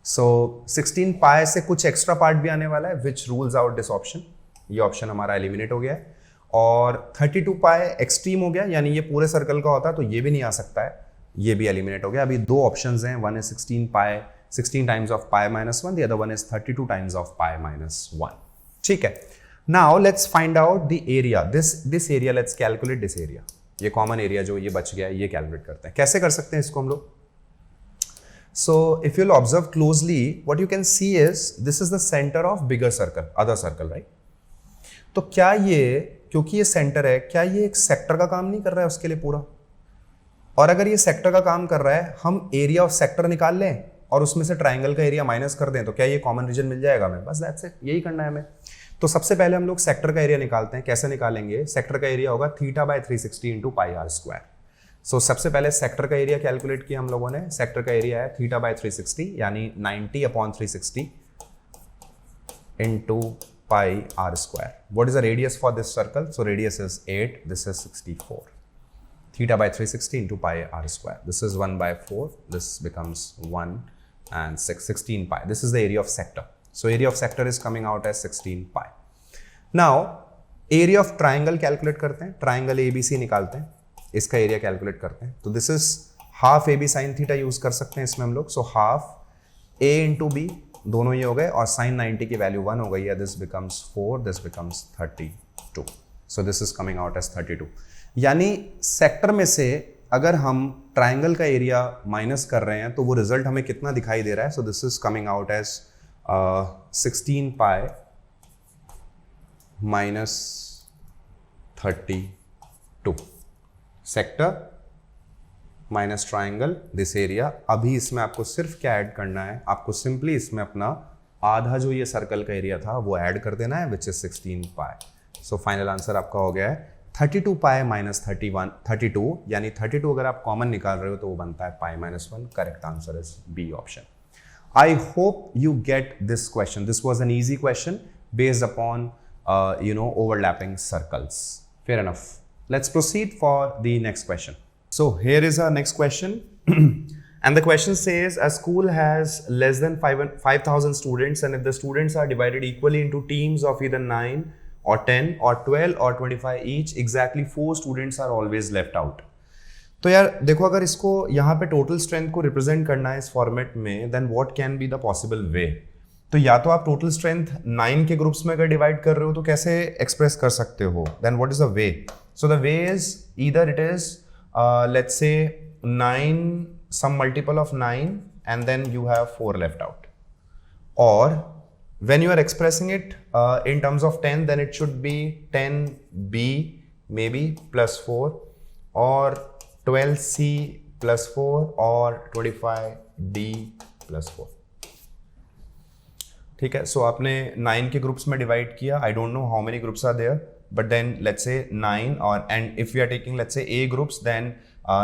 सो 16 पाई से कुछ एक्स्ट्रा पार्ट भी आने वाला है which rules out this option, ये ऑप्शन हमारा एलिमिनेट हो गया है। और 32 पाई एक्सट्रीम हो गया, यानी ये पूरे सर्कल का होता तो ये भी नहीं आ सकता है, ये भी एलिमिनेट हो गया। अभी दो ऑप्शंस हैं, one is 16 pi 16 times of pi minus 1, the other one is 32 times of pi minus 1। ठीक है, now let's find out the area, this area, let's calculate this area. ये कॉमन एरिया जो ये बच गया है ये कैलकुलेट करते हैं। कैसे कर सकते हैं इसको हम लोग? So if you'll observe closely, what you can see is this is the center of bigger circle, other circle, right? तो क्या ये, क्योंकि ये सेंटर है, क्या ये एक सेक्टर का काम नहीं कर रहा है उसके लिए पूरा? और अगर ये सेक्टर का काम कर रहा है, हम एरिया ऑफ सेक्टर निकाल लें और उसमें से ट्राइंगल का एरिया माइनस कर दें, तो क्या ये कॉमन रीजन मिल जाएगा हमें? बस दैट्स इट, यही करना है हमें। तो सबसे पहले हम लोग सेक्टर का एरिया निकालते हैं. कैसे निकालेंगे? सेक्टर का एरिया होगा theta by 360 into pi r square. So सबसे पहले सेक्टर का एरिया कैलकुलेट किया हम लोगों ने. सेक्टर का एरिया है थीटा बाय 360 यानी 90 upon 360 into pi r square. What is the radius for this circle? So radius is 8, this is 64. Theta by 360 into pi r square. This is 1 by 4. This becomes 1 and 16 pi. This is the area of sector. So area of sector is coming out as 16 pi. Now area of triangle calculate करते हैं. Triangle ABC निकालते हैं. इसका area calculate करते हैं. तो this is half AB sin theta use कर सकते हैं इसमें हम लोग. So half A into B दोनों ये हो गए और sin 90 की वैल्यू 1 हो गई है. This becomes 4. This becomes 32. So this is coming out as 32. यानी सेक्टर में से अगर हम ट्राइंगल का एरिया माइनस कर रहे हैं तो वो रिजल्ट हमें कितना दिखाई दे रहा है? So this is coming out as 16 pi minus 32. Sector minus triangle this area. अभी इसमें आपको सिर्फ क्या ऐड करना है? आपको सिंपली इसमें अपना आधा जो ये सर्कल का एरिया था वो ऐड कर देना है, which is 16 pi. So final answer आपका हो गया है 32 पाई माइनस 32 यानी 32 अगर आप कॉमन निकाल रहे हो तो वो बनता है pi minus 1. Correct answer is B option. I hope you get this question. This was an easy question based upon overlapping circles. Fair enough. Let's proceed for the next question. So here is our next question. And the question says a school has less than 5,000 students, and if the students are divided equally into teams of either 9 or 10 or 12 or 25 each, exactly 4 students are always left out. तो यार देखो, अगर इसको यहाँ पे total strength को represent करना है इस फॉर्मेट में, then what can be the possible way? तो या तो आप टोटल स्ट्रेंथ 9 के ग्रुप्स में अगर डिवाइड कर रहे हो तो कैसे एक्सप्रेस कर सकते हो? Then what is the way? So the way is either it is let's say 9 some multiple of 9 and then you have 4 left out, or when you are expressing it in terms of 10, then it should be 10b maybe plus 4, or 12c plus 4, or 25d plus 4. ठीक है. सो आपने 9 के groups में divide किया. I don't know how many groups are there, but then let's say 9, and if we are taking let's say A groups, then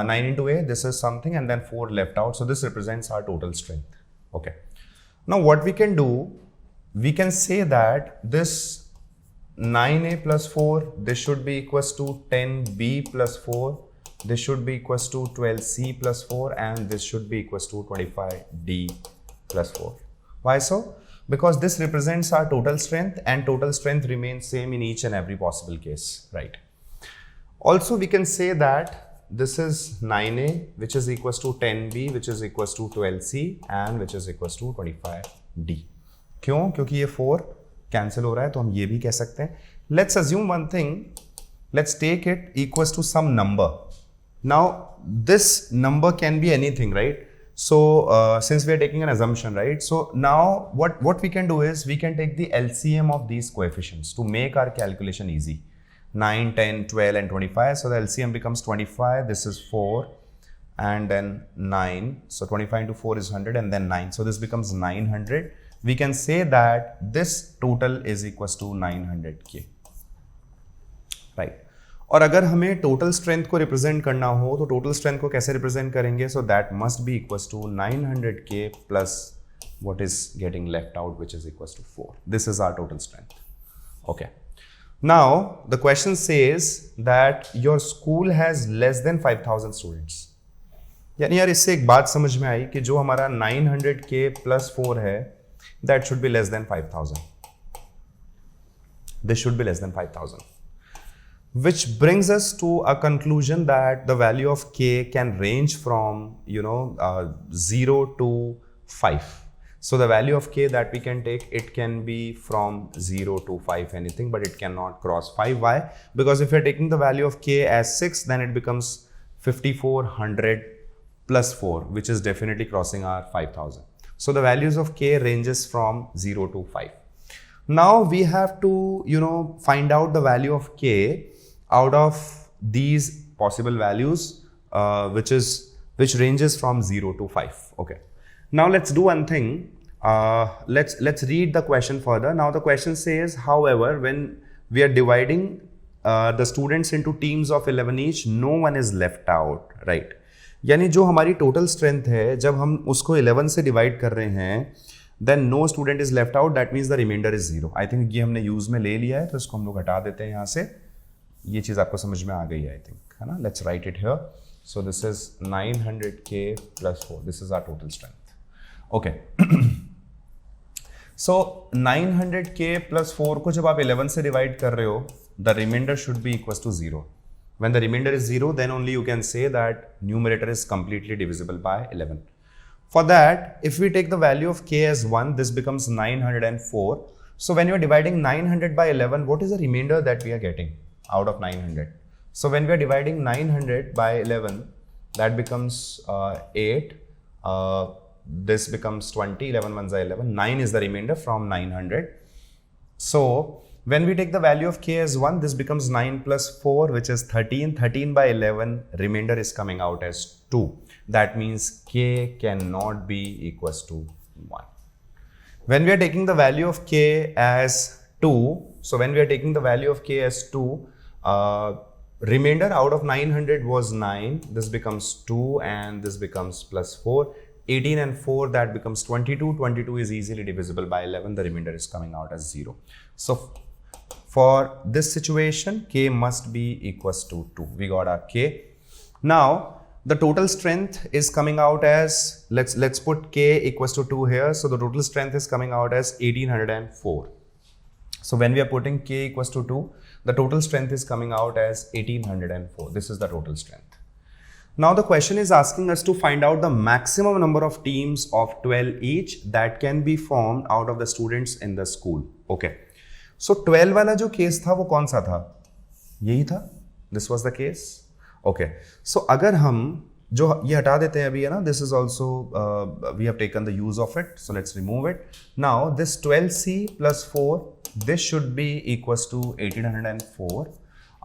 9 into A, this is something, and then 4 left out. So this represents our total strength. Okay. Now what we can do, we can say that this 9A plus 4, this should be equals to 10B plus 4, this should be equals to 12C plus 4, and this should be equals to 25D plus 4. Why so? Because this represents our total strength, and total strength remains same in each and every possible case, right? Also, we can say that this is 9A, which is equals to 10B, which is equals to 12C, and which is equals to 25D. क्यों? क्योंकि ये 4 cancel हो रहा है, तो हम ये भी कह सकते हैं. Let's assume one thing. Let's take it equals to some number. Now, this number can be anything, right? So since we are taking an assumption, right? So now what we can do is we can take the LCM of these coefficients to make our calculation easy. 9, 10, 12 and 25. So the LCM becomes 25. This is 4 and then 9. So 25 into 4 is 100 and then 9. So this becomes 900. We can say that this total is equals to 900K. Right? और अगर हमें total strength को represent करना हो तो total strength को कैसे represent करेंगे? So that must be equals to 900K plus what is getting left out, which is equals to 4. This is our total strength. Okay. Now the question says that your school has less than 5,000 students. यानी यार इससे एक बात समझ में आई कि जो हमारा 900K प्लस 4 है, that should be less than 5,000. This should be less than 5,000. Which brings us to a conclusion that the value of K can range from 0 to 5. So the value of K that we can take, it can be from 0 to 5 anything, but it cannot cross 5. Why? Because if you're taking the value of K as 6, then it becomes 5400 plus 4, which is definitely crossing our 5,000. So the values of K ranges from 0 to 5. Now we have to find out the value of K out of these possible values, which ranges from 0 to 5. Okay. Now let's do one thing. let's read the question further. Now the question says, however, when we are dividing the students into teams of 11 each, no one is left out, right? यानी जो हमारी total strength है, जब हम उसको 11 से divide कर रहे हैं, then no student is left out, that means the remainder is 0. I think ये हमने यूज में ले लिया है, तो इसको हम लोग हटा देते हैं यहाँ से. ये चीज़ आपको समझ में आ गई है, I think, है ना? Let's write it here. So this is 900k plus 4. This is our total strength. Okay. So 900k plus 4 को जब आप 11 से डिवाइड कर रहे हो, the remainder should be equals to 0. When the remainder is 0, then only you can say that numerator is completely divisible by 11. For that, if we take the value of k as 1, this becomes 904. So when you are dividing 900 by 11, what is the remainder that we are getting out of 900? So when we are dividing 900 by 11, that becomes 8. This becomes 20. 11 ones are 11. 9 is the remainder from 900. So when we take the value of k as 1, this becomes 9 plus 4, which is 13. 13 by 11, remainder is coming out as 2. That means k cannot be equals to 1. When we are taking the value of k as 2, so when we are taking the value of k as 2, remainder out of 900 was 9. This becomes 2 and this becomes plus 4. 18 and 4, that becomes 22. 22 is easily divisible by 11. The remainder is coming out as 0. So for this situation, k must be equals to 2. We got our k. Now the total strength is coming out as, let's put k equals to 2 here. So the total strength is coming out as 1804. So when we are putting k equals to 2, the total strength is coming out as 1804. This is the total strength. Now the question is asking us to find out the maximum number of teams of 12 each that can be formed out of the students in the school. Okay. So 12 वाला जो case था वो कौन सा था? यही था. This was the case. Okay. So अगर हम जो ये हटा देते हैं अभी, है ना, this is also we have taken the use of it, so let's remove it. Now this 12c plus 4, this should be equals to 1804.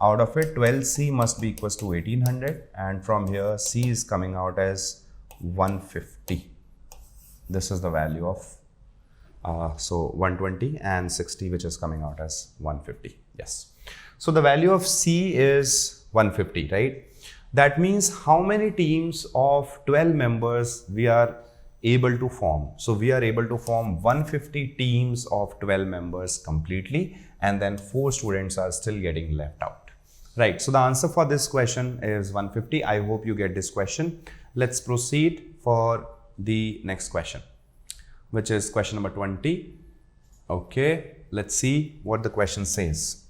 Out of it, 12c must be equals to 1800, and from here c is coming out as 150. This is the value of so 120 and 60, which is coming out as 150. Yes. So the value of c is 150, right? That means how many teams of 12 members we are able to form. So we are able to form 150 teams of 12 members completely, and then 4 students are still getting left out. Right. So the answer for this question is 150. I hope you get this question. Let's proceed for the next question, which is question number 20. Okay. Let's see what the question says.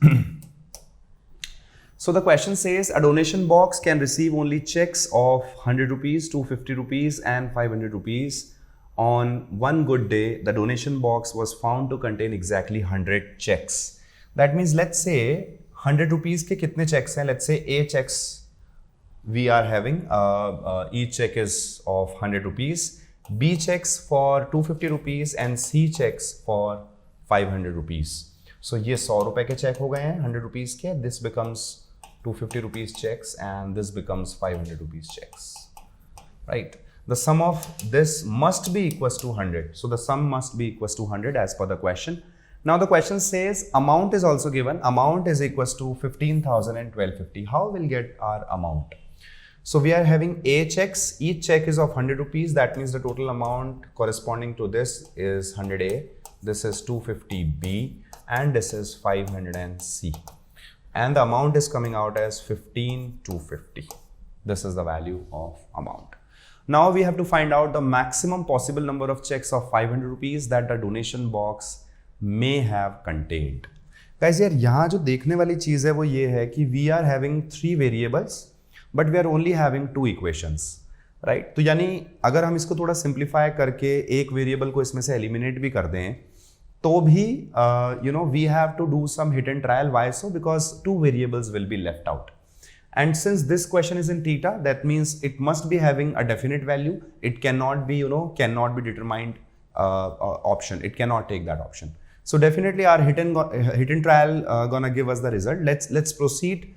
So the question says a donation box can receive only checks of 100 rupees, 250 rupees and 500 rupees. On one good day, the donation box was found to contain exactly 100 checks. That means, let's say 100 rupees के कितने checks हैं? Let's say A checks we are having, each check is of 100 rupees, B checks for 250 rupees and C checks for 500 rupees. So ये 100 रुपए के check हो गए हैं 100 rupees के. This becomes 250 rupees checks and this becomes 500 rupees checks, right? The sum of this must be equals to 100. So the sum must be equals to 100 as per the question. Now the question says amount is also given. Amount is equals to 15,000 and 1250. How we'll get our amount? So we are having A checks. Each check is of 100 rupees. That means the total amount corresponding to this is 100A. This is 250B and this is 500C. And the amount is coming out as 15,250. This is the value of amount. Now we have to find out the maximum possible number of checks of 500 rupees that the donation box may have contained. Guys, यार यहाँ जो देखने वाली चीज़ है वो ये है कि we are having 3 variables but we are only having 2 equations, right? तो यानी अगर हम इसको थोड़ा simplify करके एक variable को इसमें से eliminate भी कर दें तो भी we have to do some hit and trial. Why so? Because 2 variables will be left out. And since this question is in theta, that means it must be having a definite value. It cannot be, cannot be determined option. It cannot take that option. So definitely our hit and trial gonna give us the result. Let's proceed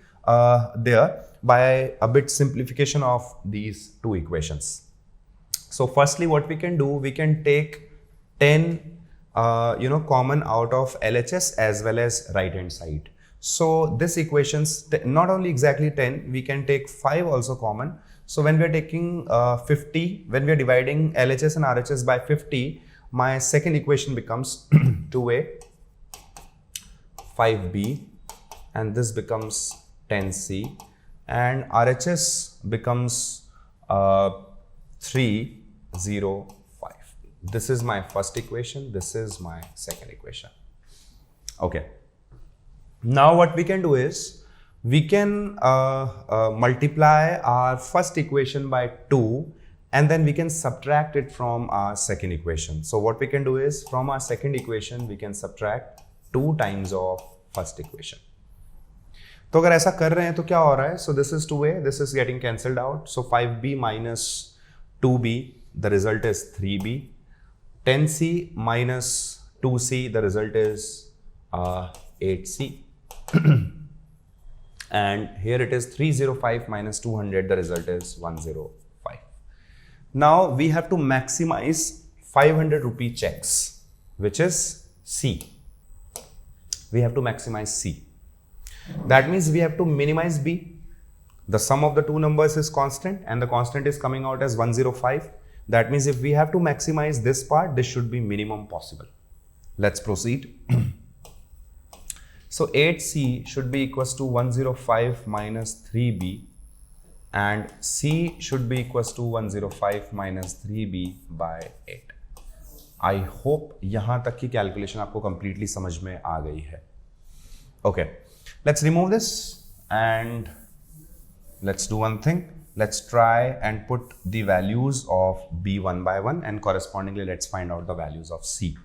there by a bit simplification of these 2 equations. So firstly, what we can do, we can take 10 common out of LHS as well as right hand side. So this equations not only exactly 10, we can take 5 also common. So when we are taking 50, when we are dividing LHS and RHS by 50, my second equation becomes 2a 5b, and this becomes 10c, and RHS becomes 305. This is my first equation, this is my second equation. Okay, now what we can do is we can multiply our first equation by 2, and then we can subtract it from our second equation. So what we can do is from our second equation we can subtract 2 times of first equation. तो अगर ऐसा कर रहे हैं तो क्या हो रहा है? So this is 2a, this is getting cancelled out. So 5b minus 2b, the result is 3b. 10c minus 2c, the result is 8c. And here it is 305 minus 200, the result is 105. Now we have to maximize 500 rupee checks, which is C. We have to maximize C. That means we have to minimize B. The sum of the two numbers is constant, and the constant is coming out as 105. That means if we have to maximize this part, this should be minimum possible. Let's proceed. So 8c should be equals to 105 minus 3b, and c should be equals to 105 minus 3b by 8. I hope यहाँ तक की calculation आपको completely समझ में आ गई है. Okay, let's remove this and let's do one thing. Let's try and put the values of b one by one, and correspondingly let's find out the values of c.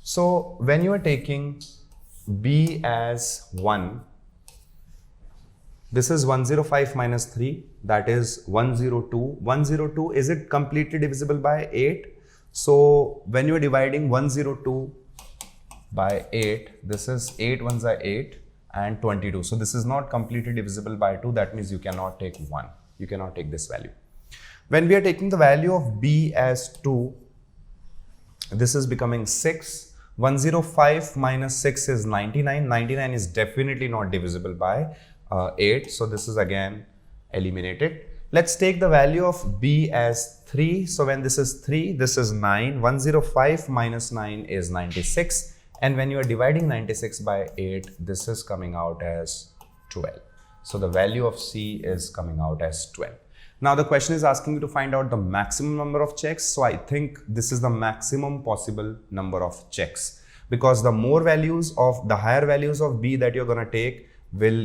So when you are taking b as 1, this is 105 minus 3, that is 102. 102, is it completely divisible by 8? So when you are dividing 102 by 8, this is 8 ones are 8 and 22. So this is not completely divisible by 2. That means you cannot take 1. You cannot take this value. When we are taking the value of b as 2, this is becoming 6. 105 minus 6 is 99. 99 is definitely not divisible by 8. So this is again eliminated. Let's take the value of b as 3. So when this is 3, this is 9. 105 minus 9 is 96. And when you are dividing 96 by 8, this is coming out as 12. So the value of C is coming out as 12. Now the question is asking you to find out the maximum number of checks. So I think this is the maximum possible number of checks, because the more values of the higher values of B that you're going to take will,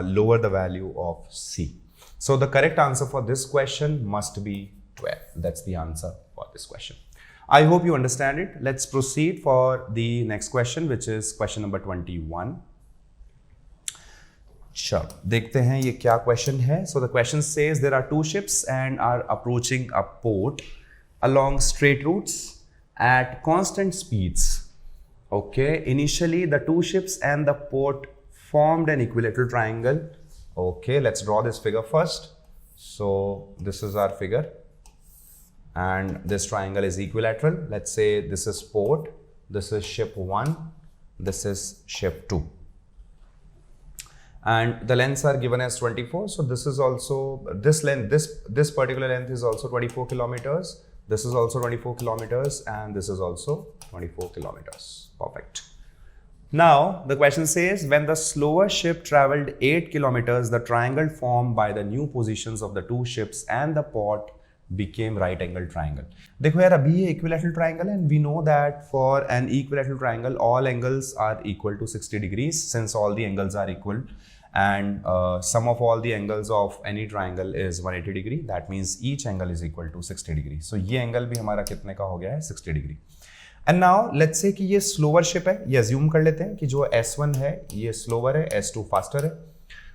lower the value of C. So the correct answer for this question must be 12. That's the answer for this question. I hope you understand it. Let's proceed for the next question, which is question number 21. Sure. देखते हैं ये क्या question है. So the question says there are 2 ships and are approaching a port along straight routes at constant speeds. Okay. Initially, the 2 ships and the port formed an equilateral triangle. Okay. Let's draw this figure first. So this is our figure, and this triangle is equilateral. Let's say this is port, this is ship 1, this is ship 2. And the lengths are given as 24. So this is also, this length, this particular length is also 24 kilometers. This is also 24 kilometers, and this is also 24 kilometers. Perfect. Now the question says, when the slower ship traveled 8 kilometers, the triangle formed by the new positions of the 2 ships and the port became right angle triangle. देखो यार, अभी ये equilateral triangle है, and we know that for an equilateral triangle all angles are equal to 60 degrees, since all the angles are equal, and sum of all the angles of any triangle is 180 degree. That means each angle is equal to 60 degree. So ये angle भी हमारा कितने का हो गया है? 60 degree. And now let's say कि ये slower ship है. ये assume कर लेते हैं कि जो S1 है ये slower है, S2 faster है.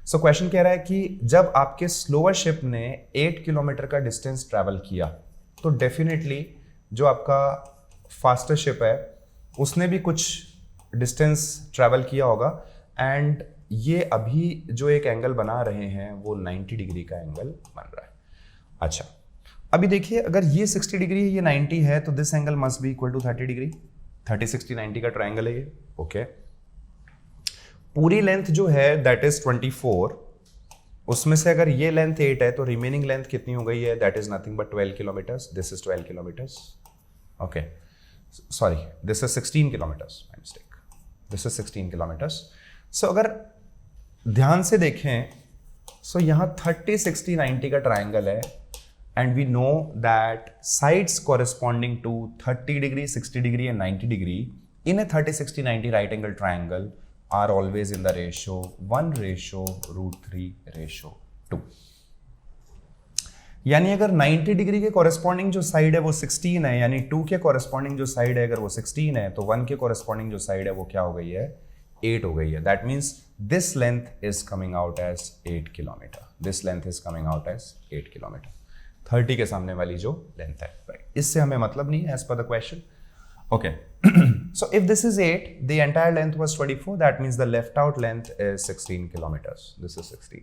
So क्वेश्चन कह रहा है कि जब आपके स्लोअर शिप ने 8 किलोमीटर का डिस्टेंस ट्रैवल किया, तो डेफिनेटली जो आपका फास्टर शिप है उसने भी कुछ डिस्टेंस ट्रैवल किया होगा, एंड ये अभी जो एक एंगल बना रहे हैं वो 90 डिग्री का एंगल बन रहा है. अच्छा, अभी देखिए अगर ये 60 डिग्री है, ये 90 है, तो this angle must be equal to 30 degree. 30 60 90 का ट्राइंगल है ये। ओके, पूरी लेंथ जो है दैट इज 24, उसमें से अगर ये लेंथ 8 है तो रिमेनिंग लेंथ कितनी हो गई है? That is nothing but 12 kilometres. This is 12 kilometres. Okay, sorry, this is 16 kilometres, my mistake. This is 16 kilometres. So अगर ध्यान से देखें, सो यहां 30 60 90 का ट्राइंगल है, and we know that sides corresponding to 30 degree, 60 degree and 90 degree in a 30 60 90 right angle triangle are always in the ratio 1:√3:2। यानी अगर 90 degree के कॉरेस्पॉन्डिंग जो साइड है वो 16 है, यानी 2 के कॉरेस्पॉन्डिंग जो साइड है अगर वो 16 है, तो 1 के कॉरेस्पॉन्डिंग जो साइड है वो क्या हो गई है? 8 हो गई है। That means this length is coming out as 8 kilometre. This length is coming out as 8 kilometre. 30 के सामने वाली जो लेंथ है, राइट। इससे हमें मतलब नहीं है as per the question. Okay, so if this is 8, the entire length was 24, that means the left out length is 16 kilometres. This is 16।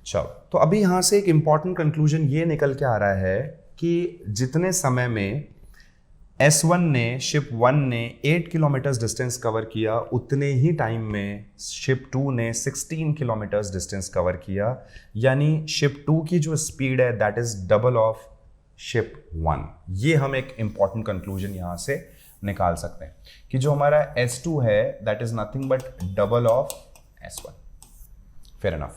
चलो, तो अभी यहां से एक इंपॉर्टेंट कंक्लूजन ये निकल के आ रहा है कि जितने समय में S1 ने, शिप 1 ने 8 किलोमीटर्स डिस्टेंस कवर किया, उतने ही टाइम में शिप 2 ने 16 किलोमीटर्स डिस्टेंस कवर किया। यानी शिप 2 की जो स्पीड है that is double of ship 1। ये हम एक इंपॉर्टेंट कंक्लूजन यहां से निकाल सकते हैं कि जो हमारा S2 है that is nothing but double of S1। Fair enough.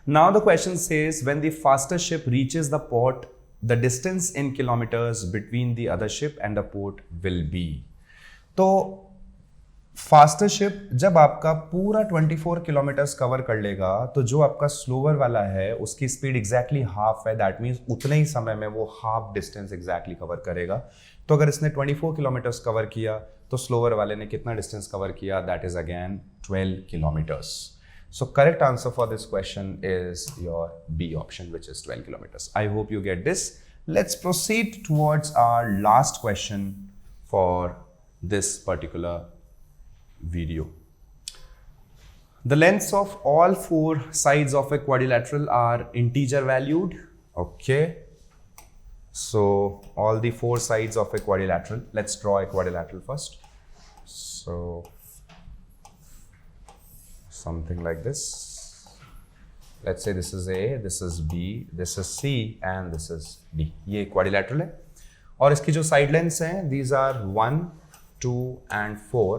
Now the question says when the faster ship reaches the port, the distance in kilometers between the other ship and the port will be। तो faster ship जब आपका पूरा 24 kilometres cover कर लेगा, तो जो आपका slower वाला है उसकी स्पीड एग्जैक्टली हाफ है। दैट मीन्स उतने ही समय में वो हाफ डिस्टेंस एग्जैक्टली कवर करेगा। तो अगर इसने 24 किलोमीटर्स कवर किया तो स्लोवर वाले ने कितना डिस्टेंस कवर किया? That is again 12 kilometers। So correct answer for this question is your B option, which is 12 kilometers. I hope you get this. Let's proceed towards our last question for this particular video. The lengths of all 4 sides of a quadrilateral are integer valued. Okay. So all the 4 sides of a quadrilateral. Let's draw a quadrilateral first. So something like this. Let's say this is A, this is B, this is C and this is D. ये quadrilateral है और इसकी जो side lengths हैं these are 1, 2 and 4.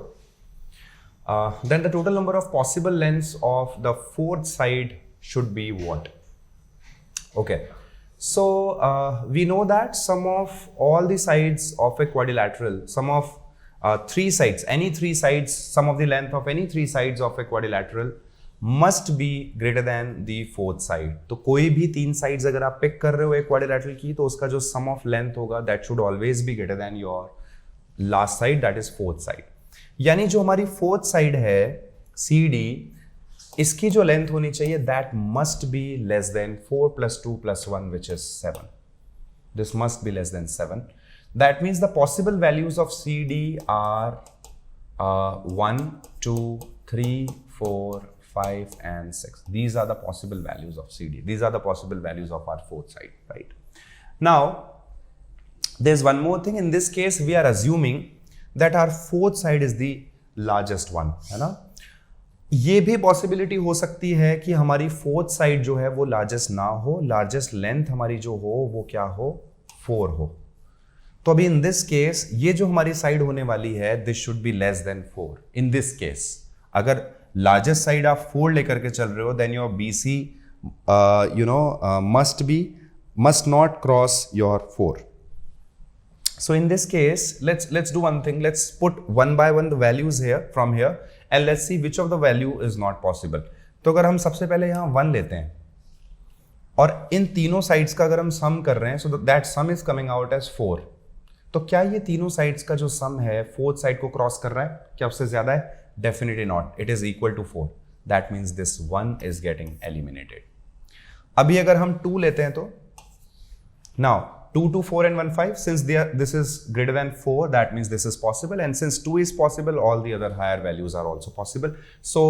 Then the total number of possible lengths of the fourth side should be what? Okay, so we know that sum of all the sides of a quadrilateral, sum of 3 sides, any 3 sides, sum of the length of any 3 sides of a quadrilateral must be greater than the fourth side। तो कोई भी 3 sides अगर आप pick कर रहे हो एक quadrilateral की, तो उसका जो sum of length होगा that should always be greater than your last side, that is fourth side। यानी जो हमारी fourth side है CD, इसकी जो लेंथ होनी चाहिए that must be less than 4 + 2 + 1 which is 7। This must be less than 7। That means the possible values of CD are 1, 2, 3, 4, 5 and 6. These are the possible values of CD. These are the possible values of our fourth side, right? Now, there's one more thing. In this case, we are assuming that our fourth side is the largest one, है ना? ये भी possibility हो सकती है कि हमारी fourth side जो है वो largest ना हो, largest length हमारी जो हो वो क्या हो? 4 हो। तो अभी in this case ये जो हमारी side होने वाली है this should be less than 4. In this case, अगर लार्जेस्ट साइड आप 4 लेकर के चल रहे हो then your BC must not cross your 4. So in this case let's do one thing. Let's put one by one the values here from here and let's see which of the value is not possible. तो अगर हम सबसे पहले यहाँ 1 लेते हैं और इन तीनों साइड्स का अगर हम सम कर रहे हैं so that sum is coming out as 4. तो क्या ये तीनों साइड्स का जो सम है फोर्थ साइड को क्रॉस कर रहा है? क्या उससे ज्यादा है? Definitely not. It is equal to 4. That means this 1 is getting eliminated. अभी अगर हम 2 लेते हैं तो now 2, 2, 4 and 1, 5. Since this is greater than 4, that means this is possible. And since 2 is possible, all the other higher values are also possible. So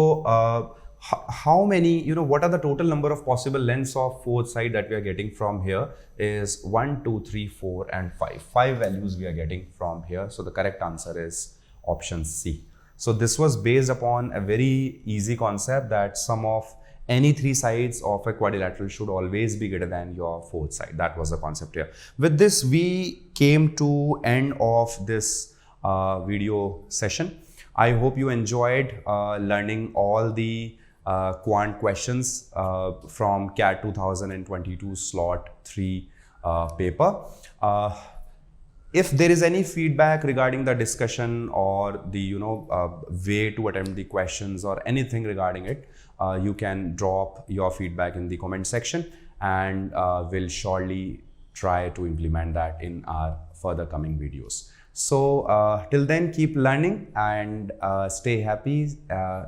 how many, what are the total number of possible lengths of fourth side that we are getting from here is 1, 2, 3, 4 and 5. 5 values we are getting from here. So the correct answer is option C. So this was based upon a very easy concept that sum of any 3 sides of a quadrilateral should always be greater than your fourth side. That was the concept here. With this, we came to end of this video session. I hope you enjoyed learning all the quant questions from CAT 2022 slot 3 paper. If there is any feedback regarding the discussion or the way to attempt the questions or anything regarding it, you can drop your feedback in the comment section, and we'll surely try to implement that in our further coming videos. So till then, keep learning and stay happy.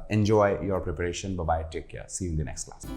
Enjoy your preparation. Bye bye. Take care. See you in the next class.